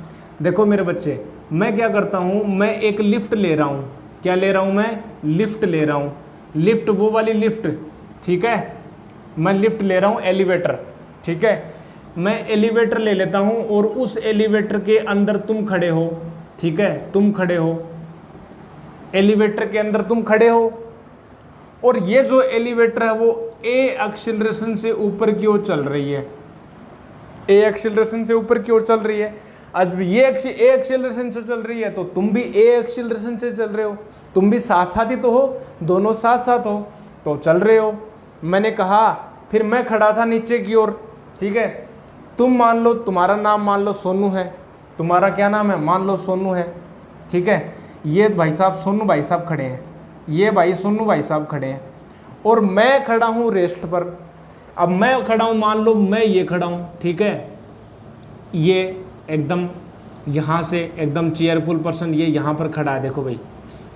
देखो मेरे बच्चे, मैं क्या करता हूँ, मैं एक लिफ्ट ले रहा हूँ। क्या ले रहा हूँ मैं? लिफ्ट ले रहा हूँ। लिफ्ट, वो वाली लिफ्ट, ठीक है, मैं लिफ्ट ले रहा हूँ, एलिवेटर, ठीक है, मैं एलिवेटर ले लेता हूँ, और उस एलिवेटर के अंदर तुम खड़े हो, ठीक है, तुम खड़े हो, एलिवेटर के अंदर तुम खड़े हो, और ये जो एलिवेटर है वो ए एक्सीलरेशन से ऊपर की ओर चल रही है, ए एक्सीलरेशन से ऊपर की ओर चल रही है। अब ये ए एक्सीलरेशन से चल रही है तो तुम भी ए एक्सीलरेशन से चल रहे हो, तुम भी साथ साथ ही तो हो, दोनों साथ साथ हो तो चल रहे हो। मैंने कहा, फिर मैं खड़ा था नीचे की ओर, ठीक है, तुम मान लो, तुम्हारा नाम मान लो सोनू है, तुम्हारा क्या नाम है, मान लो सोनू है, ठीक है, ये भाई साहब सोनू भाई साहब खड़े हैं, ये भाई सोनू भाई साहब खड़े हैं, और मैं खड़ा हूँ रेस्ट पर। अब मैं खड़ा हूँ, मान लो मैं ये खड़ा हूँ, ठीक है, ये एकदम यहाँ से एकदम चेयरफुल पर्सन ये यहाँ पर खड़ा है, देखो भाई,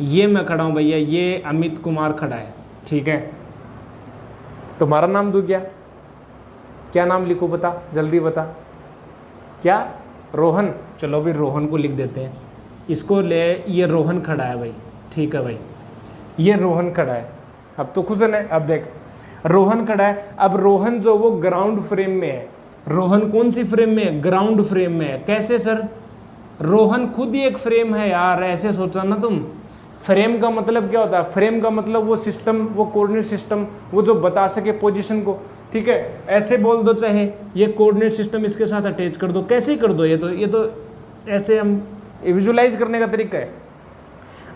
ये मैं खड़ा हूँ भैया, ये अमित कुमार खड़ा है, ठीक है, तुम्हारा नाम दूँ क्या नाम लिखूँ, बता जल्दी बता, क्या? रोहन, चलो भाई रोहन को लिख देते हैं, इसको ले, ये रोहन खड़ा है भाई, ठीक है भाई, ये रोहन खड़ा है। अब तो खुश है, अब देख रोहन खड़ा है। अब रोहन जो वो ग्राउंड फ्रेम में है, रोहन कौन सी फ्रेम में है? ग्राउंड फ्रेम में है। कैसे सर? रोहन खुद ही एक फ्रेम है यार, ऐसे सोचा ना तुम। फ्रेम का मतलब क्या होता है? फ्रेम का मतलब वो सिस्टम, वो कोऑर्डिनेट सिस्टम, वो जो बता सके पोजीशन को, ठीक है, ऐसे बोल दो, चाहे ये कोऑर्डिनेट सिस्टम इसके साथ अटैच कर दो, कैसे ही कर दो, ये तो ऐसे हम विजुलाइज करने का तरीका है।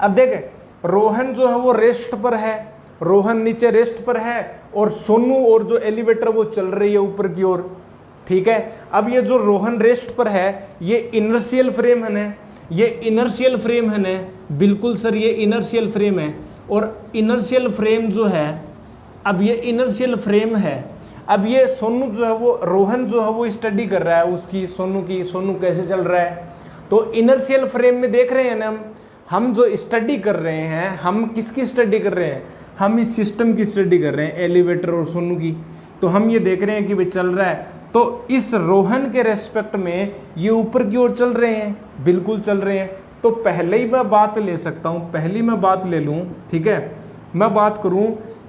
अब देख, रोहन जो है वो रेस्ट पर है, रोहन नीचे रेस्ट पर है, और सोनू और जो एलिवेटर वो चल रही है ऊपर की ओर, ठीक है। अब ये जो रोहन रेस्ट पर है, ये इनर्शियल फ्रेम है ना, ये इनर्शियल फ्रेम है ना, बिल्कुल सर ये इनर्शियल फ्रेम है। और इनर्शियल फ्रेम जो है, अब ये इनर्शियल फ्रेम है, अब ये सोनू जो है वो, रोहन जो है वो स्टडी कर रहा है उसकी, सोनू की, सोनू कैसे चल रहा है। तो इनर्शियल फ्रेम में देख रहे हैं ना हम जो स्टडी कर रहे हैं, हम किसकी स्टडी कर रहे हैं? हम इस सिस्टम की स्टडी कर रहे हैं, एलिवेटर और सोनू की। तो हम ये देख रहे हैं कि भाई चल रहा है, तो इस रोहन के रेस्पेक्ट में ये ऊपर की ओर चल रहे हैं, बिल्कुल चल रहे हैं। तो पहले ही मैं बात ले सकता हूँ, पहली मैं बात ले लूँ, ठीक है, मैं बात करूँ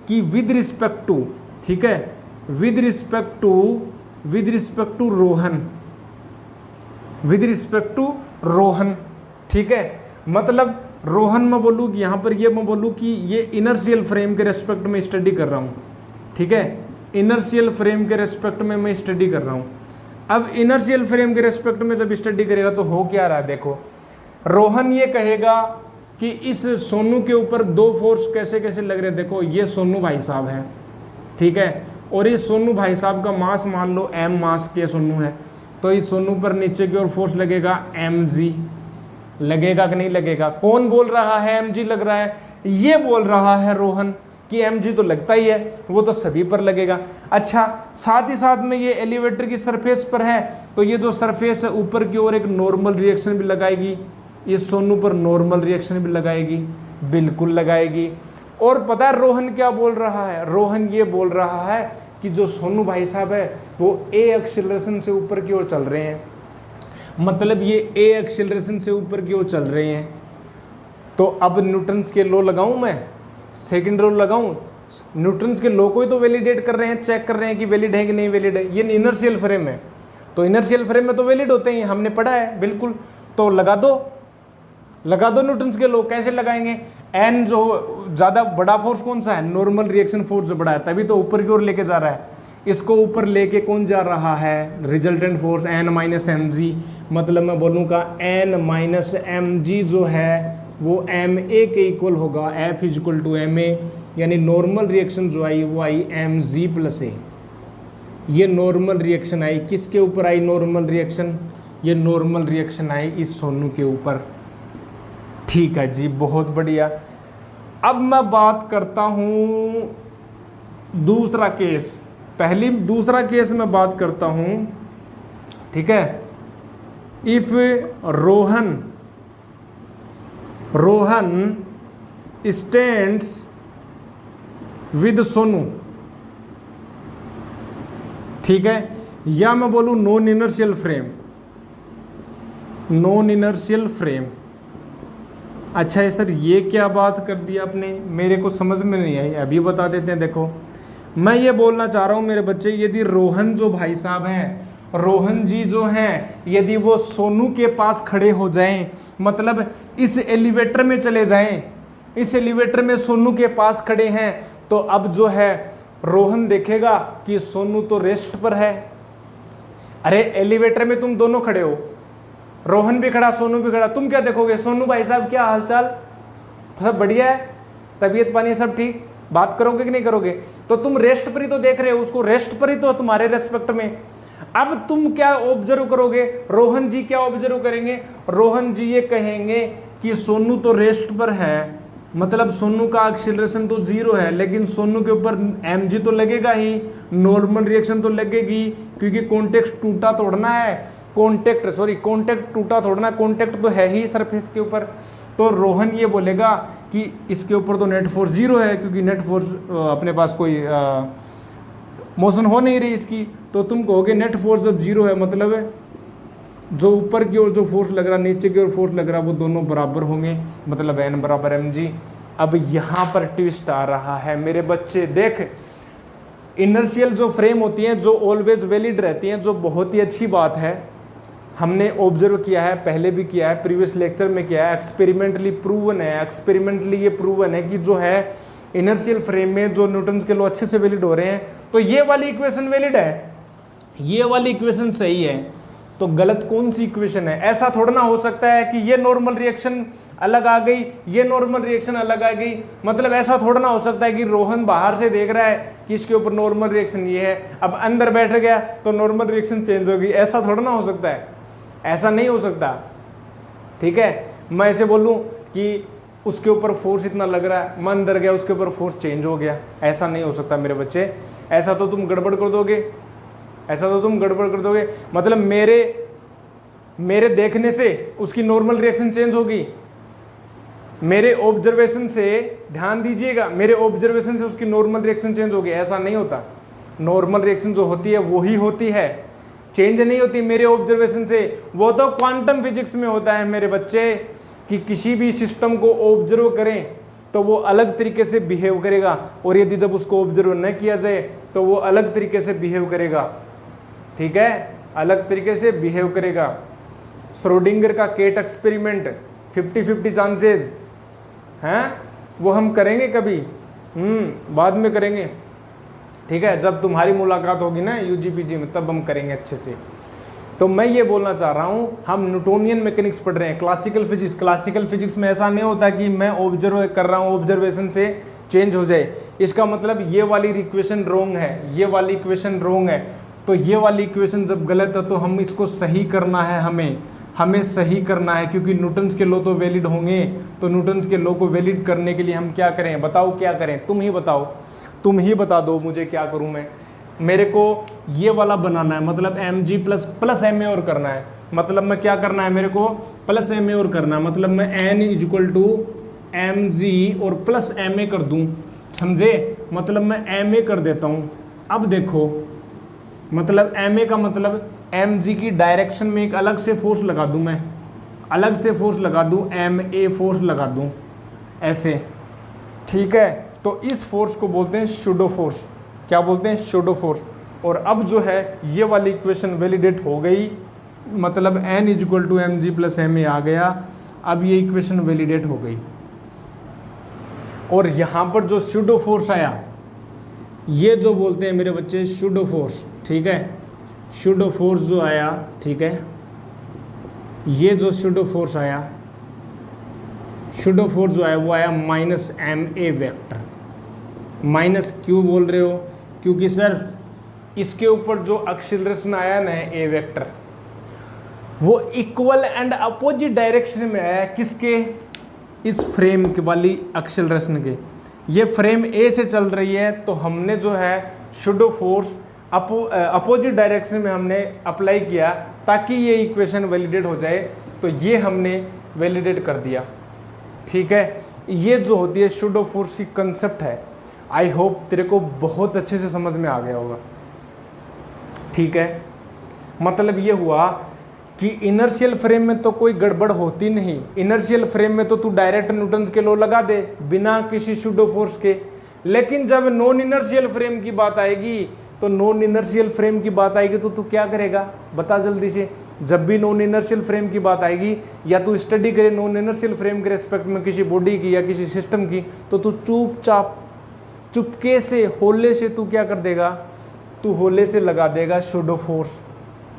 कि विद रिस्पेक्ट टू, ठीक है, with respect to Rohan, with respect to Rohan, ठीक है, मतलब रोहन मैं बोलूँ कि यहाँ पर ये मैं बोलूँ कि ये इनर्शियल फ्रेम के रेस्पेक्ट में स्टडी कर रहा हूँ, ठीक है, इनर्शियल फ्रेम के रेस्पेक्ट में मैं स्टडी कर रहा हूँ। अब इनर्शियल फ्रेम के रेस्पेक्ट में जब स्टडी करेगा तो हो क्या रहा है, देखो रोहन ये कहेगा कि इस सोनू के ऊपर दो फोर्स कैसे कैसे लग रहे हैं। देखो ये सोनू भाई साहब हैं, ठीक है, और इस सोनू भाई साहब का मास मान लो m मास के सोनू है, तो इस सोनू पर नीचे की ओर फोर्स लगेगा mg, लगेगा कि नहीं लगेगा? कौन बोल रहा है mg लग रहा है? ये बोल रहा है रोहन कि mg तो लगता ही है, वो तो सभी पर लगेगा। अच्छा, साथ ही साथ में ये एलिवेटर की सरफेस पर है, तो ये जो सरफेस है ऊपर की ओर एक नॉर्मल रिएक्शन भी लगाएगी, इस सोनू पर नॉर्मल रिएक्शन भी लगाएगी, बिल्कुल लगाएगी। और पता है रोहन क्या बोल रहा है? रोहन ये बोल रहा है कि जो सोनू भाई साहब है वो ए एक्सीलरेशन से ऊपर की ओर चल रहे हैं, मतलब ये ए एक्सीलरेशन से ऊपर की ओर चल रहे हैं। तो अब न्यूटन्स के लॉ लगाऊं मैं, सेकंड लॉ लगाऊं, न्यूटन्स के लॉ को ही तो वैलिडेट कर रहे हैं, चेक कर रहे हैं कि वैलिड है कि नहीं वैलिड है। ये इनर्शियल फ्रेम है, तो इनर्शियल फ्रेम में तो वैलिड होते हैं, हमने पढ़ा है बिल्कुल। तो लगा दो न्यूटन्स के लॉ। कैसे लगाएंगे? एन जो ज़्यादा बड़ा फोर्स कौन सा है? नॉर्मल रिएक्शन फोर्स जो बड़ा है, तभी तो ऊपर की ओर लेके जा रहा है। इसको ऊपर लेके कौन जा रहा है? Resultant force N minus M G, मतलब मैं बोलूँगा एन माइनस एम जी जो है वो एम ए के इक्वल होगा, F is equal to M A, यानी नॉर्मल रिएक्शन जो आई वो आई एम जी प्लस ए। ये नॉर्मल रिएक्शन आई, किसके ऊपर आई नॉर्मल रिएक्शन? ये नॉर्मल रिएक्शन आई इस सोनू के ऊपर। ठीक है जी, बहुत बढ़िया। अब मैं बात करता हूँ दूसरा केस, दूसरा केस मैं बात करता हूं, ठीक है। If Rohan stands with Sonu, ठीक है, या मैं बोलूं नॉन इनर्शियल फ्रेम। अच्छा है सर, ये क्या बात कर दी आपने, मेरे को समझ में नहीं आई, अभी बता देते हैं। देखो मैं ये बोलना चाह रहा हूं मेरे बच्चे, यदि रोहन जो भाई साहब हैं, रोहन जी जो हैं, यदि वो सोनू के पास खड़े हो जाएं, मतलब इस एलिवेटर में चले जाएं, इस एलिवेटर में सोनू के पास खड़े हैं, तो अब जो है रोहन देखेगा कि सोनू तो रेस्ट पर है। अरे एलिवेटर में तुम दोनों खड़े हो, रोहन भी खड़ा, सोनू भी खड़ा, तुम क्या देखोगे? सोनू भाई साहब क्या हालचाल, सब बढ़िया है, तबीयत पानी सब ठीक, बात करोगे कि नहीं करोगे? तो तुम रेस्ट पर ही तो देख रहे हो उसको, रेस्ट पर ही तो तुम्हारे रेस्पेक्ट में। अब तुम क्या ऑब्जर्व करोगे? रोहन जी क्या ऑब्जर्व करेंगे? रोहन जी ये कहेंगे कि सोनू तो रेस्ट पर है, मतलब सोनू का एक्सीलरेशन तो 0 है, लेकिन सोनू के ऊपर mg तो लगेगा ही, नॉर्मल रिएक्शन तो लगेगी, क्योंकि कॉन्टेक्ट टूटा तोड़ना है, कॉन्टेक्ट टूटा तोड़ना, कॉन्टेक्ट तो है ही सरफेस के ऊपर। तो रोहन ये बोलेगा कि इसके ऊपर तो नेट फोर्स 0 है, क्योंकि नेट फोर्स अपने पास कोई मोशन हो नहीं रही इसकी। तो तुम कहोगे नेट फोर्स जब 0 है, मतलब जो ऊपर की ओर जो फोर्स लग रहा, नीचे की ओर फोर्स लग रहा, वो दोनों बराबर होंगे, मतलब n बराबर mg। अब यहाँ पर ट्विस्ट आ रहा है मेरे बच्चे, देख इनर्शियल जो फ्रेम होती हैं, जो ऑलवेज वैलिड रहती हैं, जो बहुत ही अच्छी बात है, हमने ऑब्जर्व किया है, पहले भी किया है, प्रीवियस लेक्चर में किया है, एक्सपेरिमेंटली प्रूवन है, एक्सपेरिमेंटली ये प्रूवन है कि जो है इनर्शियल फ्रेम में जो न्यूटन्स के लॉ अच्छे से वैलिड हो रहे हैं। तो ये वाली इक्वेशन वैलिड है, ये वाली इक्वेशन सही है, तो गलत कौन सी इक्वेशन है? ऐसा थोड़ा ना हो सकता है कि ये नॉर्मल रिएक्शन अलग आ गई, ये नॉर्मल रिएक्शन अलग आ गई, मतलब ऐसा थोड़ा ना हो सकता है कि रोहन बाहर से देख रहा है कि इसके ऊपर नॉर्मल रिएक्शन ये है, अब अंदर बैठ गया तो नॉर्मल रिएक्शन चेंज होगी, ऐसा थोड़ा ना हो सकता है, ऐसा नहीं हो सकता, ठीक है। मैं ऐसे बोलूं कि उसके ऊपर फोर्स इतना लग रहा है, मैं अंदर गया, उसके ऊपर फोर्स चेंज हो गया, ऐसा नहीं हो सकता मेरे बच्चे, ऐसा तो तुम गड़बड़ कर दोगे, ऐसा तो तुम गड़बड़ कर दोगे। मतलब मेरे देखने से उसकी नॉर्मल रिएक्शन चेंज होगी, मेरे ऑब्जर्वेशन से, ध्यान दीजिएगा, मेरे ऑब्जर्वेशन से उसकी नॉर्मल रिएक्शन चेंज होगी, ऐसा नहीं होता। नॉर्मल रिएक्शन जो होती है वो ही होती है, चेंज नहीं होती मेरे ऑब्जर्वेशन से। वो तो क्वांटम फिजिक्स में होता है मेरे बच्चे कि किसी भी सिस्टम को ऑब्जर्व करें तो वो अलग तरीके से बिहेव करेगा, और यदि जब उसको ऑब्जर्व न किया जाए तो वो अलग तरीके से बिहेव करेगा, ठीक है, अलग तरीके से बिहेव करेगा। श्रोडिंगर का केट एक्सपेरिमेंट 50-50 चांसेस हैं, वो हम करेंगे कभी, बाद में करेंगे, ठीक है, जब तुम्हारी मुलाकात होगी ना यूजीपीजी में, तब हम करेंगे अच्छे से। तो मैं ये बोलना चाह रहा हूँ, हम न्यूटोनियन मैकेनिक्स पढ़ रहे हैं, क्लासिकल फिजिक्स में ऐसा नहीं होता कि मैं ऑब्जर्व कर रहा हूँ, ऑब्जर्वेशन से चेंज हो जाए। इसका मतलब ये वाली इक्वेशन रॉन्ग है, ये वाली इक्वेशन रॉन्ग है, तो ये वाली इक्वेशन जब गलत है तो हम इसको सही करना है, हमें सही करना है, क्योंकि न्यूटन्स के लॉ तो वैलिड होंगे। तो न्यूटन्स के लॉ को वैलिड करने के लिए हम क्या करें? बताओ क्या करें, तुम ही बताओ, तुम ही बता दो मुझे, क्या करूं मैं? मेरे को ये वाला बनाना है, मतलब mg प्लस ma और करना है, मतलब मैं क्या करना है, मेरे को प्लस ma और करना है, मतलब मैं n इक्वल टू mg और प्लस ma कर दूं, समझे? मतलब मैं ma कर देता हूं। अब देखो, मतलब ma का मतलब mg की डायरेक्शन में एक अलग से फोर्स लगा दूं, मैं अलग से फोर्स लगा दूं, ma फोर्स लगा दूं, ऐसे, ठीक है। तो इस फोर्स को बोलते हैं शूडो फोर्स। क्या बोलते हैं? Pseudo force. और अब जो है ये वाली इक्वेशन वैलिडेट हो गई, मतलब n equal to mg plus ma आ गया, अब ये इक्वेशन वैलिडेट हो गई। और यहाँ पर जो शूडो फोर्स आया, ये जो बोलते हैं मेरे बच्चे शूडो फोर्स, ठीक है, शूडो फोर्स जो आया, ठीक है, ये जो शूडो फोर्स आया, शूडो फोर्स जो आया वो आया माइनस ma वेक्टर। माइनस क्यों बोल रहे हो? क्योंकि सर इसके ऊपर जो एक्सीलरेशन आया ना a वेक्टर, वो इक्वल एंड अपोजिट डायरेक्शन में आया, किसके? इस फ्रेम के वाली एक्सीलरेशन के। ये फ्रेम ए से चल रही है, तो हमने जो है शूडो फोर्स अपोजिट डायरेक्शन में हमने अप्लाई किया ताकि ये इक्वेशन वैलिडेट हो जाए, तो ये हमने वैलिडेट कर दिया। ठीक है, ये जो होती है शूडो फोर्स की कंसेप्ट है। आई होप तेरे को बहुत अच्छे से समझ में आ गया होगा। ठीक है, मतलब ये हुआ कि इनर्शियल फ्रेम में तो कोई गड़बड़ होती नहीं। इनर्शियल फ्रेम में तो तू डायरेक्ट न्यूटन्स के लॉ लगा दे बिना किसी शूडो फोर्स के। लेकिन जब नॉन इनर्शियल फ्रेम की बात आएगी, तो नॉन इनर्शियल फ्रेम की बात आएगी तो तू क्या करेगा, बता जल्दी से। जब भी नॉन इनर्शियल फ्रेम की बात आएगी, या तू स्टडी करे नॉन इनर्शियल फ्रेम के रेस्पेक्ट में किसी बॉडी की या किसी सिस्टम की, तो तू चुपचाप चुपके से होले से तू क्या कर देगा, तू होले से लगा देगा शूडो फोर्स।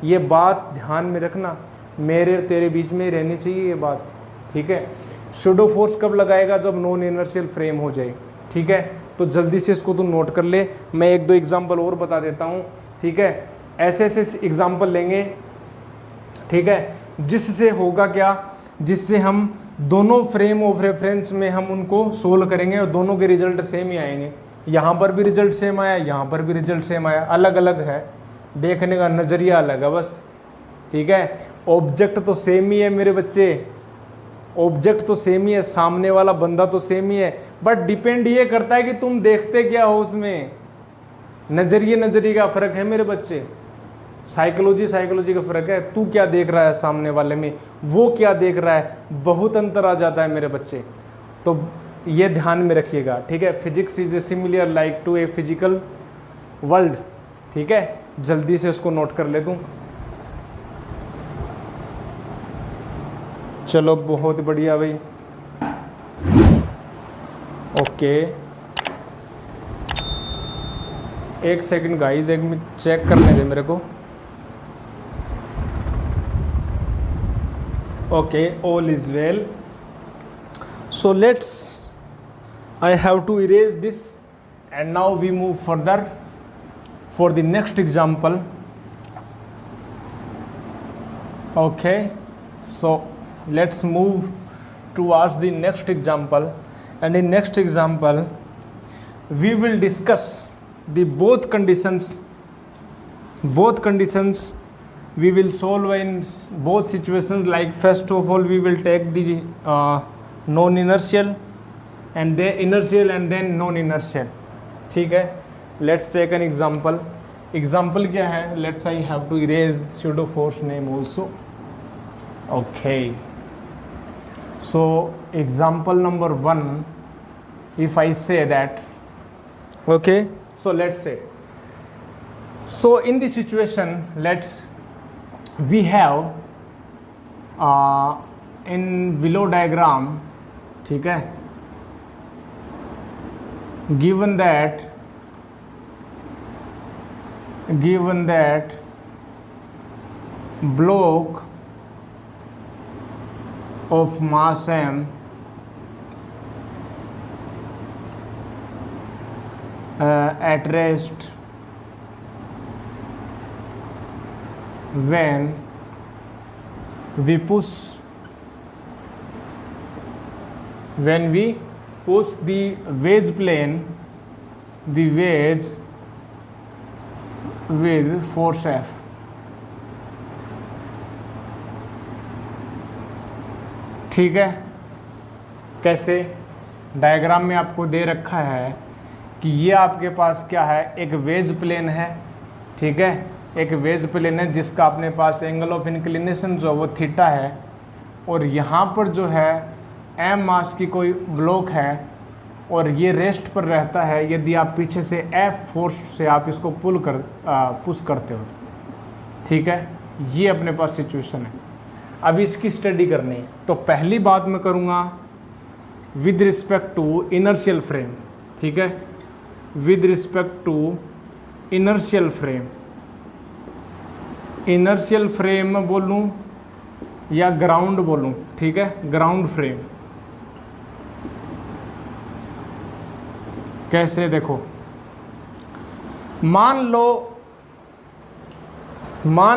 ये बात ध्यान में रखना, मेरे तेरे बीच में रहनी चाहिए ये बात। ठीक है, शूडो फोर्स कब लगाएगा, जब नॉन इनर्शियल फ्रेम हो जाए। ठीक है, तो जल्दी से इसको तू नोट कर ले। मैं एक दो एग्जांपल और बता देता हूँ। ठीक है, ऐसे ऐसे एग्जांपल लेंगे। ठीक है, जिससे होगा क्या, जिससे हम दोनों फ्रेम ऑफ रेफरेंस में हम उनको सोल्व करेंगे और दोनों के रिजल्ट सेम ही आएंगे। यहाँ पर भी रिजल्ट सेम आया, यहाँ पर भी रिजल्ट सेम आया, अलग अलग है, देखने का नज़रिया अलग है बस। ठीक है, ऑब्जेक्ट तो सेम ही है मेरे बच्चे, ऑब्जेक्ट तो सेम ही है, सामने वाला बंदा तो सेम ही है, बट डिपेंड ये करता है कि तुम देखते क्या हो उसमें। नज़रिए का फ़र्क है मेरे बच्चे, साइकोलॉजी का फ़र्क है। तू क्या देख रहा है सामने वाले में, वो क्या देख रहा है, बहुत अंतर आ जाता है मेरे बच्चे। तो ये ध्यान में रखिएगा। ठीक है, physics is a similar like to a physical world. ठीक है, जल्दी से इसको नोट कर ले तू। चलो बहुत बढ़िया भाई। ओके, एक सेकंड गाइस, एक मिनट चेक करने दे मेरे को। Okay, all is well. So let's, I have to erase this, and now we move further for the next example. Okay, so let's move towards the next example, and in next example we will discuss the both conditions we will solve in both situations. Like first of all we will take the non-inertial and then inertial and then non-inertial. ठीक है, let's take an example. Example क्या है, let's I have to erase pseudo force name also. Okay, so example number 1, if I say that, okay, so let's say, so in this situation we have in below diagram, ठीक है, given that block of mass m at rest when we push the wedge plane, the wedge with force F. ठीक है, कैसे, diagram में आपको दे रखा है कि ये आपके पास क्या है, एक वेज प्लेन है। ठीक है, एक वेज प्लेन है जिसका अपने पास एंगल ऑफ इंक्लिनेशन जो वो थीटा है, और यहाँ पर जो है एम मास की कोई ब्लॉक है और ये रेस्ट पर रहता है। यदि आप पीछे से एफ फोर्स से आप इसको पुश करते हो तो ठीक है, ये अपने पास सिचुएशन है। अब इसकी स्टडी करनी है, तो पहली बात मैं करूँगा with respect to inertial frame. ठीक है, with respect to inertial frame, inertial frame बोलूँ या ग्राउंड बोलूँ। ठीक है, ग्राउंड फ्रेम कैसे, देखो मान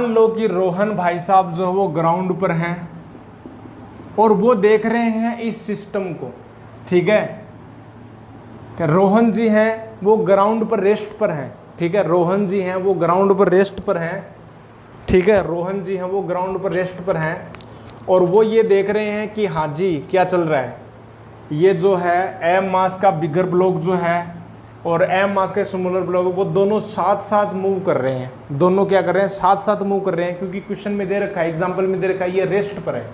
लो कि रोहन भाई साहब जो है वो ग्राउंड पर हैं और वो देख रहे हैं इस सिस्टम को। ठीक है, रोहन जी हैं वो ग्राउंड पर रेस्ट पर हैं, ठीक है, रोहन जी हैं वो ग्राउंड पर रेस्ट पर हैं, ठीक है, रोहन जी हैं वो ग्राउंड पर रेस्ट पर हैं और वो ये देख रहे हैं कि हाँ जी क्या चल रहा है, ये जो है एम मास का बिगर ब्लॉक जो है और एम मास का स्मॉलर ब्लॉक वो दोनों साथ साथ मूव कर रहे हैं, दोनों क्या कर रहे हैं, साथ साथ मूव कर रहे हैं, क्योंकि क्वेश्चन में दे रखा है, एग्जाम्पल में दे रखा है ये रेस्ट पर है,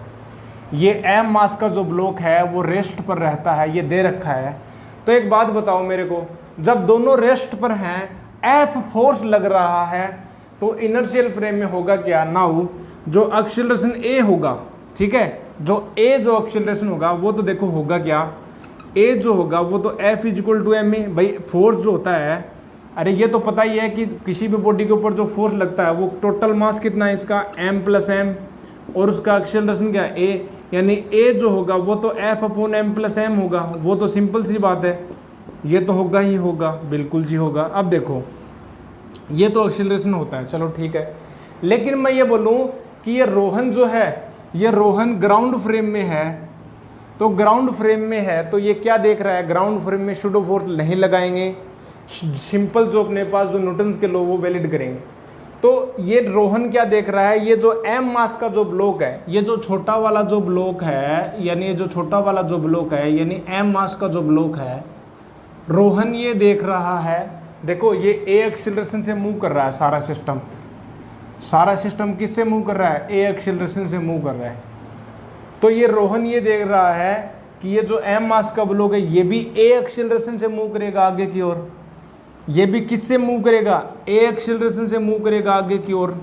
ये एम मास का जो ब्लॉक है वो रेस्ट पर रहता है, ये दे रखा है। तो एक बात बताओ मेरे को, जब दोनों रेस्ट पर हैं, एफ फोर्स लग रहा है, तो इनर्शियल फ्रेम में होगा क्या, नाउ जो एक्सीलरेशन ए होगा, ठीक है, जो ए जो एक्सीलरेशन होगा वो तो देखो होगा क्या, ए जो होगा वो तो F is equal to M A, भाई फोर्स जो होता है, अरे ये तो पता ही है कि किसी भी बॉडी के ऊपर जो फोर्स लगता है वो टोटल मास कितना है इसका m प्लस एम और उसका एक्सेलरेशन क्या है a, यानी a जो होगा वो तो f upon m plus M होगा, वो तो सिंपल सी बात है, ये तो होगा ही होगा, बिल्कुल जी होगा। अब देखो ये तो एक्सेलरेशन होता है, चलो ठीक है, लेकिन मैं ये बोलूँ कि ये रोहन जो है, ये रोहन ग्राउंड फ्रेम में है, तो ग्राउंड फ्रेम में है तो ये क्या देख रहा है, ग्राउंड फ्रेम में शूडो फोर्स नहीं लगाएंगे, सिंपल जो अपने पास जो न्यूटन्स के लॉ वो वैलिड करेंगे। तो ये रोहन क्या देख रहा है, ये जो एम मास का जो ब्लॉक है, ये जो छोटा वाला जो ब्लॉक है, यानी ये जो छोटा वाला जो ब्लॉक है, यानी एम मास का जो ब्लॉक है, रोहन ये देख रहा है, देखो ये ए एक्सीलरेशन से मूव कर रहा है, सारा सिस्टम किससे मूव कर रहा है, ए एक्सीलरेशन से मूव कर रहा है। तो ये रोहन ये देख रहा है कि ये जो एम मास का ब्लॉक है ये भी ए एक्सीलरेशन से मूव करेगा आगे की ओर, ये भी किससे मूव करेगा, ए एक्सीलरेशन से मूव करेगा आगे की ओर,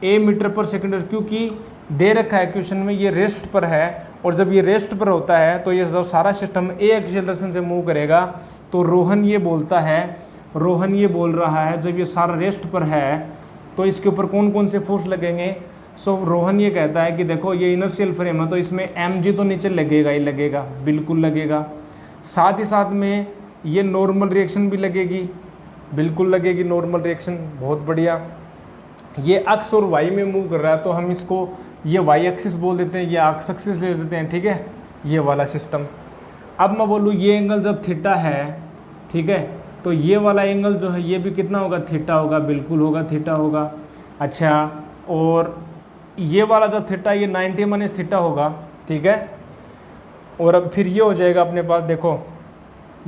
ए मीटर पर सेकंड, क्योंकि दे रखा है क्वेश्चन में ये रेस्ट पर है, और जब ये रेस्ट पर होता है तो ये जो सारा सिस्टम ए एक्सीलरेशन से मूव करेगा। तो रोहन ये बोलता है, रोहन ये बोल रहा है जब ये सारा रेस्ट पर है तो इसके ऊपर कौन कौन से फोर्स लगेंगे। सो रोहन ये कहता है कि देखो ये इनर्शियल फ्रेम है तो इसमें एम जी तो नीचे लगेगा ही लगेगा, बिल्कुल लगेगा, साथ ही साथ में ये नॉर्मल रिएक्शन भी लगेगी, बिल्कुल लगेगी नॉर्मल रिएक्शन, बहुत बढ़िया। ये अक्स और वाई में मूव कर रहा है तो हम इसको ये वाई एक्सिस बोल देते हैं, ये एक्स एक्सिस ले देते हैं, ठीक है, ये वाला सिस्टम। अब मैं बोलूँ ये एंगल जब थीटा है, ठीक है, तो ये वाला एंगल जो है ये भी कितना होगा, थीटा होगा, बिल्कुल होगा, थीटा होगा। अच्छा, और ये वाला जब थीटा ये 90 माइनस थीटा होगा, ठीक है, और अब फिर ये हो जाएगा अपने पास, देखो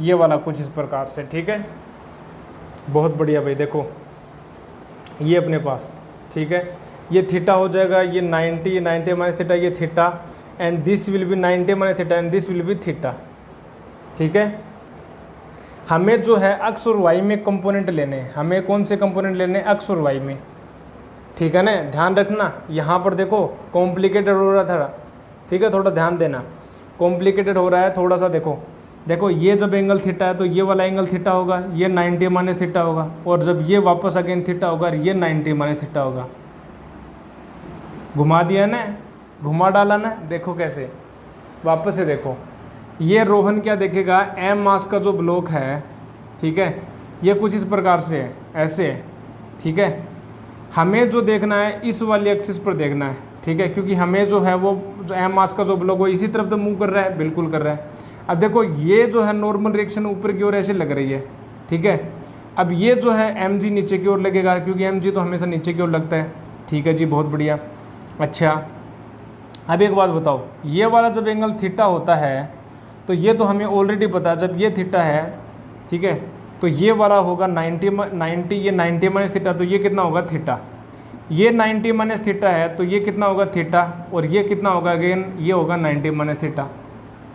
ये वाला कुछ इस प्रकार से, ठीक है, बहुत बढ़िया भाई, देखो ये अपने पास, ठीक है, ये थीटा हो जाएगा, ये 90 माइनस थीटा, ये theta, and this will be 90 minus theta and this will be theta, ठीक है। हमें जो है एक्स और वाई में कंपोनेंट लेने हैं, हमें कौन से कंपोनेंट लेने हैं, एक्स और वाई में, ठीक है ना, ध्यान रखना। यहाँ पर देखो कॉम्प्लिकेटेड हो रहा था, ठीक है, थोड़ा ध्यान देना, कॉम्प्लिकेटेड हो रहा है थोड़ा सा। देखो ये जब एंगल थीटा है तो ये वाला एंगल थीटा होगा, ये 90 माइनस थीटा होगा, और जब ये वापस अगेन थीटा होगा ये 90 माइनस थीटा होगा। घुमा दिया ना, घुमा डाला ना, देखो कैसे, वापस से देखो, ये रोहन क्या देखेगा, एम मास का जो ब्लॉक है, ठीक है, ये कुछ इस प्रकार से है, ऐसे है, ठीक है। हमें जो देखना है इस वाली एक्सिस पर देखना है, ठीक है, क्योंकि हमें जो है वो जो एम मास का जो ब्लॉक वो इसी तरफ तो मूव कर रहा है, बिल्कुल कर रहा है। अब देखो ये जो है नॉर्मल रिएक्शन ऊपर की ओर ऐसे लग रही है, ठीक है। अब ये जो है एम जी नीचे की ओर लगेगा, क्योंकि एम जी तो हमेशा नीचे की ओर लगता है, ठीक है जी, बहुत बढ़िया। अच्छा, अब एक बात बताओ, ये वाला जब एंगल थीटा होता है तो ये तो हमें ऑलरेडी पता है, जब ये थीटा है, ठीक है, तो ये वाला होगा 90, ये 90 माइनस थीटा, तो ये कितना होगा, थीटा। ये 90 माइनस थीटा है तो ये कितना होगा, थीटा, और ये कितना होगा, अगेन ये होगा 90 माइनस थीटा,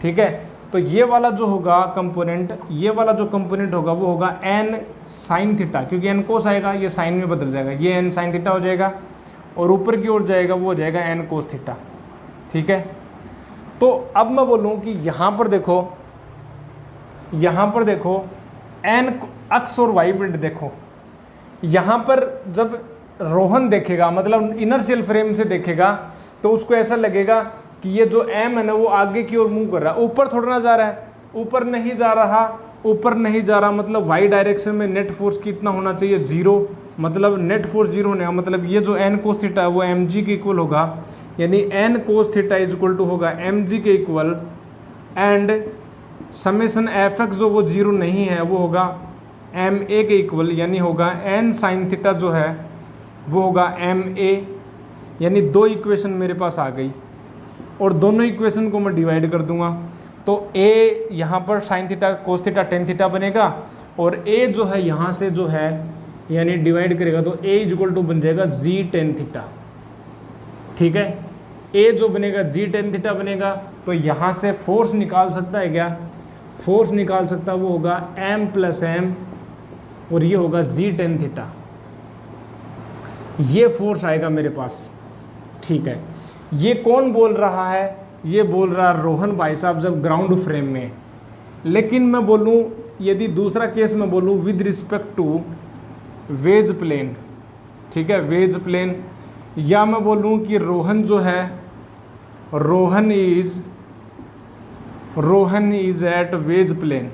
ठीक है। तो ये वाला जो होगा कंपोनेंट, ये वाला जो कंपोनेंट होगा वो होगा एन साइन थीटा, क्योंकि एन कोस आएगा, ये साइन में बदल जाएगा, ये एन साइन थीटा हो जाएगा, और ऊपर की ओर जाएगा वो हो जाएगा एन कोस थीटा, ठीक है। तो अब मैं बोलूँ कि यहाँ पर देखो एन एक्स और वाई में देखो, यहाँ पर जब रोहन देखेगा, मतलब इनर्शियल फ्रेम से देखेगा, तो उसको ऐसा लगेगा कि ये जो एम है ना वो आगे की ओर मूव कर रहा है, ऊपर थोड़ा ना जा रहा है, ऊपर नहीं जा रहा, मतलब वाई डायरेक्शन में नेट फोर्स कितना होना चाहिए, 0, मतलब नेट फोर्स 0 होने का मतलब ये जो एन कोस थीटा है वो एम जी के इक्वल होगा, यानी N cos theta is equal to होगा एम जी के equal, and summation F X जो वो जीरो नहीं है वो होगा एम ए के इक्वल, यानी होगा एन साइन थीटा जो है वो होगा एम ए, यानी दो इक्वेशन मेरे पास आ गई और दोनों इक्वेशन को मैं डिवाइड कर दूंगा। तो ए यहाँ पर sine theta cos theta tan theta बनेगा और ए जो है यहाँ से जो है यानी डिवाइड करेगा तो ए इक्वल टू बन जाएगा जी टेन थीटा। ठीक है, ए जो बनेगा जी टेन थीटा बनेगा। तो यहाँ से फोर्स निकाल सकता है क्या, फोर्स निकाल सकता है, वो होगा एम प्लस एम और ये होगा जी टेन थीटा, ये फोर्स आएगा मेरे पास। ठीक है, ये कौन बोल रहा है, ये बोल रहा है रोहन भाई साहब जब ग्राउंड फ्रेम में। लेकिन मैं बोलूँ यदि दूसरा केस मैं बोलूँ with respect to wedge plane, ठीक है, वेज प्लेन, या मैं बोलूँ कि रोहन जो है Rohan is at wedge plane,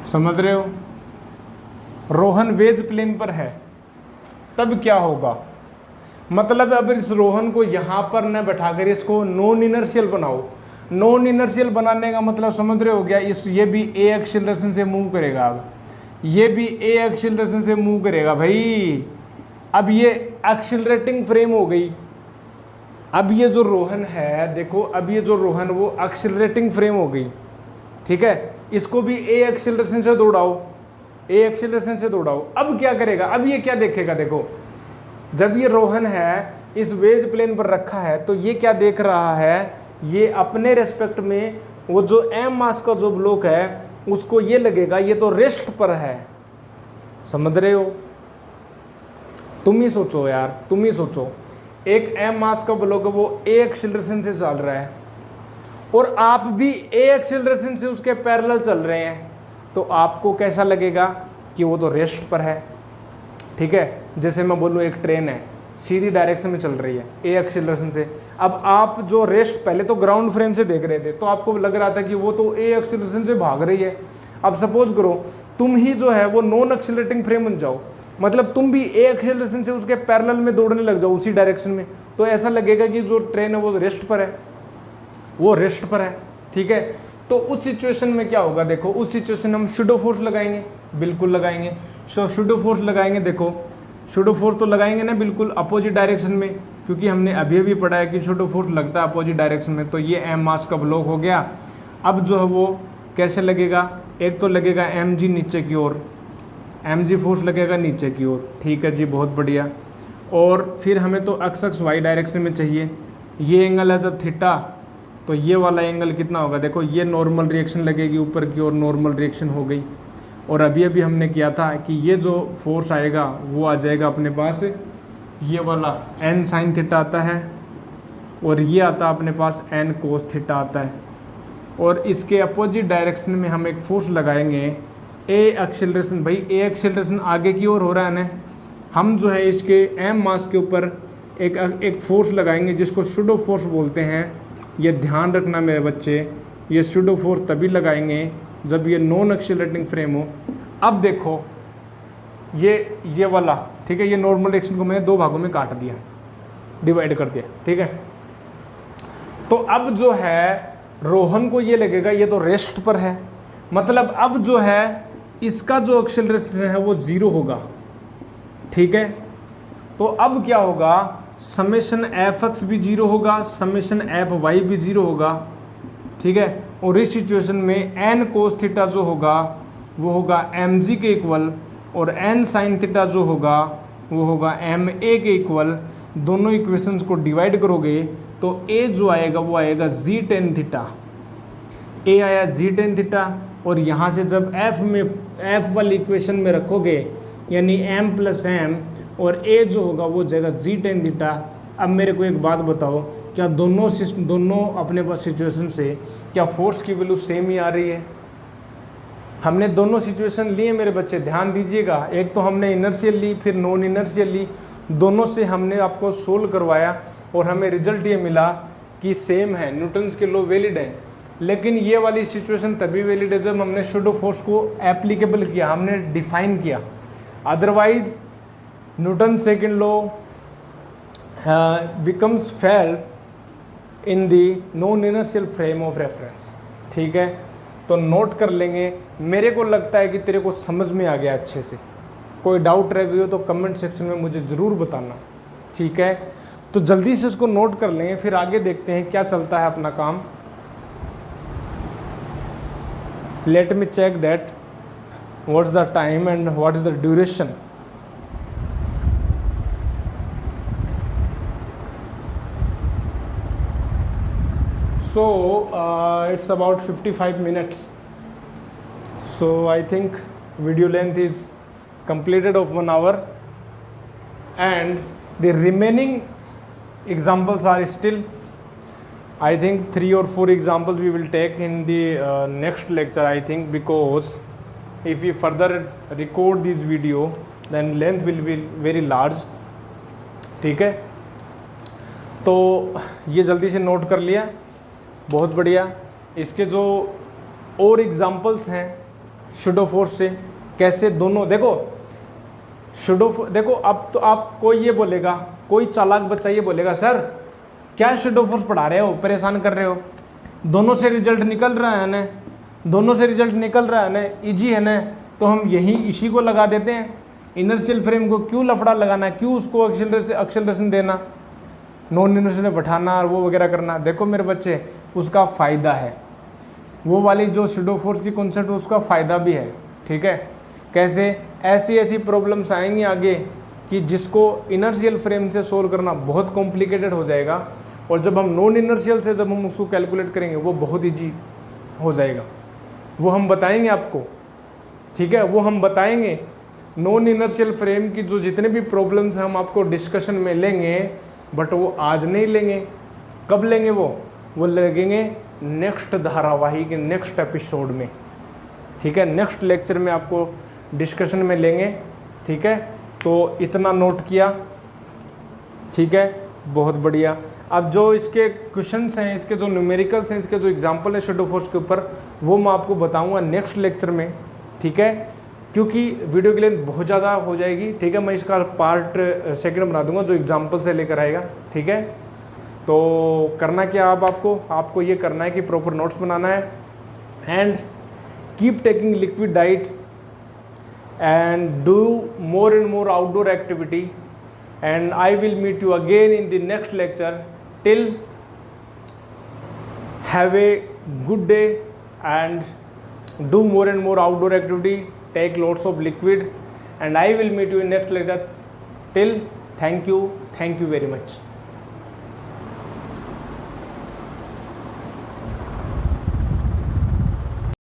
समझ रहे हो, रोहन वेज प्लेन पर है, तब क्या होगा, मतलब अब इस रोहन को यहाँ पर न बैठाकर इसको नॉन इनर्शियल बनाओ। नॉन इनर्शियल बनाने का मतलब समझ रहे हो गया, इस ये भी ए एक्सीलरेशन से मूव करेगा, अब ये भी ए एक्सीलरेशन से मूव करेगा भाई। अब ये एक्सीलरेटिंग फ्रेम हो गई। अब ये जो रोहन है देखो, अब ये जो रोहन वो एक्सीलरेटिंग फ्रेम हो गई। ठीक है, इसको भी ए एक्सीलरेशन से दौड़ाओ, ए एक्सीलरेशन से दौड़ाओ। अब क्या करेगा, अब ये क्या देखेगा, देखो जब ये रोहन है इस वेज प्लेन पर रखा है तो ये क्या देख रहा है, ये अपने रेस्पेक्ट में वो जो एम मास का जो ब्लॉक है उसको ये लगेगा ये तो रेस्ट पर है। समझ रहे हो, तुम ही सोचो यार, तुम ही सोचो, एक एम मास का ब्लॉक है वो ए एक्सीलरेशन से चल रहा है और आप भी ए एक्सीलरेशन से उसके पैरेलल चल रहे हैं, तो आपको कैसा लगेगा कि वो तो रेस्ट पर है। ठीक है, जैसे मैं बोलूँ एक ट्रेन है सीधी डायरेक्शन में चल रही है ए एक्सीलरेशन से, अब आप जो रेस्ट पहले तो ग्राउंड फ्रेम से देख रहे थे तो आपको लग रहा था कि वो तो ए एक्सीलरेशन से भाग रही है। अब सपोज करो तुम ही जो है वो नॉन एक्सीलरेटिंग फ्रेम बन जाओ, मतलब तुम भी ए एक्सीलरेशन से उसके पैरेलल में दौड़ने लग जाओ उसी डायरेक्शन में, तो ऐसा लगेगा कि जो ट्रेन है वो रेस्ट पर है, वो रेस्ट पर है। ठीक है, तो उस सिचुएशन में क्या होगा, देखो उस सिचुएशन में हम शूडो फोर्स लगाएंगे, बिल्कुल लगाएंगे। शूडो फोर्स लगाएंगे, देखो शूडो फोर्स तो लगाएंगे ना बिल्कुल अपोजिट डायरेक्शन में, क्योंकि हमने अभी अभी पढ़ा है कि शूडो फोर्स लगता है अपोजिट डायरेक्शन में। तो ये एम मास का ब्लॉक हो गया। अब जो है वो कैसे लगेगा, एक तो लगेगा एम जी नीचे की ओर, एम जी फोर्स लगेगा नीचे की ओर। ठीक है जी, बहुत बढ़िया। और फिर हमें तो एक्स वाई डायरेक्शन में चाहिए, ये एंगल है जब थीटा, तो ये वाला एंगल कितना होगा, देखो ये नॉर्मल रिएक्शन लगेगी ऊपर की ओर, नॉर्मल रिएक्शन हो गई। और अभी अभी हमने किया था कि ये जो फोर्स आएगा वो आ जाएगा अपने पास, ये वाला एन साइन थीटा आता है और ये आता है अपने पास एन कोस थीटा आता है। और इसके अपोजिट डायरेक्शन में हम एक फोर्स लगाएंगे ए एक्सीलरेशन, भाई ए एक्सीलरेशन आगे की ओर हो रहा है ना, हम जो है इसके एम मास के ऊपर एक फोर्स लगाएंगे जिसको शूडो फोर्स बोलते हैं। ये ध्यान रखना मेरे बच्चे, ये शूडो फोर्स तभी लगाएंगे जब ये नॉन एक्सीलरेटिंग फ्रेम हो। अब देखो ये वाला, ठीक है, ये नॉर्मल रिएक्शन को मैंने दो भागों में काट दिया, डिवाइड कर दिया। ठीक है, तो अब जो है रोहन को ये लगेगा ये तो रेस्ट पर है, मतलब अब जो है इसका जो एक्सीलरेशन है वो जीरो होगा। ठीक है, तो अब क्या होगा, समेशन एफ एक्स भी जीरो होगा, समेशन एफ वाई भी जीरो होगा। ठीक है, और इस सिचुएशन में एन कोस थीटा जो होगा वो होगा एम जी के इक्वल और एन साइन थीटा जो होगा वो होगा एम ए के इक्वल। दोनों इक्वेशंस को डिवाइड करोगे तो ए जो आएगा वो आएगा जी टेन थीटा, ए आया जी टेन थीटा। और यहाँ से जब एफ वाली इक्वेशन में रखोगे यानी एम प्लस एम और ए जो होगा वो जाएगा जी टेन थीटा। अब मेरे को एक बात बताओ, क्या दोनों अपने पास सिचुएशन से क्या फोर्स की वैल्यू सेम ही आ रही है? हमने दोनों सिचुएशन लिए मेरे बच्चे, ध्यान दीजिएगा। एक तो हमने इनर्शियल ली, फिर नॉन इनर्शियल ली, दोनों से हमने आपको सोल्व करवाया और हमें रिजल्ट ये मिला कि सेम है, न्यूटन्स के लॉ वैलिड है। लेकिन ये वाली सिचुएशन तभी वैलिड है जब हमने शूडो फोर्स को एप्लीकेबल किया, हमने डिफाइन किया। Otherwise Newton second law becomes fail in the non inertial frame of reference. ठीक है, तो नोट कर लेंगे। मेरे को लगता है कि तेरे को समझ में आ गया अच्छे से। कोई डाउट रह गई हो तो कमेंट सेक्शन में मुझे ज़रूर बताना। ठीक है, तो जल्दी से इसको नोट कर लेंगे, फिर आगे देखते हैं क्या चलता है अपना काम। Let me check that what's the time and what is the duration. So it's about 55 minutes. So I think video length is completed of 1 hour, and the remaining examples are still, I think 3 or 4 examples we will take in the next lecture, I think, because if we further record this video then length will be very large. ठीक है, तो ये जल्दी से note कर लिया, बहुत बढ़िया। इसके जो और एग्जाम्पल्स हैं शूडो फोर्स से, कैसे दोनों देखो देखो, अब तो आप कोई ये बोलेगा, कोई चालाक बच्चा ये बोलेगा, सर क्या शूडो फोर्स पढ़ा रहे हो, परेशान कर रहे हो, दोनों से रिजल्ट निकल रहा है ना, दोनों से रिजल्ट निकल रहा है ना, ईजी है ना, तो हम इसी को लगा देते हैं। इनर्शियल फ्रेम को क्यों लफड़ा लगाना, क्यों उसको एक्सेलरेशन देना, नॉन इनर्शियल में बैठाना और वो वगैरह करना। देखो मेरे बच्चे, उसका फ़ायदा है, वो वाली जो शूडो फोर्स की कॉन्सेप्ट है उसका फ़ायदा भी है। ठीक है, कैसे ऐसी प्रॉब्लम्स आएंगी आगे कि जिसको इनर्शियल फ्रेम से सोल्व करना बहुत कॉम्प्लिकेटेड हो जाएगा, और जब हम नॉन इनर्शियल से जब हम उसको कैलकुलेट करेंगे वो बहुत ईजी हो जाएगा। वो हम बताएंगे आपको। ठीक है, वो हम बताएंगे। नॉन इनर्शियल फ्रेम की जो जितने भी प्रॉब्लम्स हैं हम आपको डिस्कशन में लेंगे, बट वो आज नहीं लेंगे। कब लेंगे वो लगेंगे नेक्स्ट धारावाहिक के नेक्स्ट एपिसोड में। ठीक है, नेक्स्ट लेक्चर में आपको डिस्कशन में लेंगे। ठीक है, तो इतना नोट किया। ठीक है, बहुत बढ़िया। अब जो इसके क्वेश्चंस हैं, इसके जो न्यूमेरिकल्स हैं, इसके जो एग्जांपल है शूडो फोर्स के ऊपर, वो मैं आपको बताऊंगा नेक्स्ट लेक्चर में। ठीक है, क्योंकि वीडियो की लेंथ बहुत ज़्यादा हो जाएगी। ठीक है, मैं इसका पार्ट सेकंड बना दूंगा जो एग्जांपल से लेकर आएगा। ठीक है, तो करना क्या अब आपको ये करना है कि प्रॉपर नोट्स बनाना है, and keep taking liquid diet and do more and more outdoor activity, and I will meet you again in the next lecture. Till have a good day and do more and more outdoor activity, take lots of liquid, and I will meet you in next lecture. Till, thank you very much.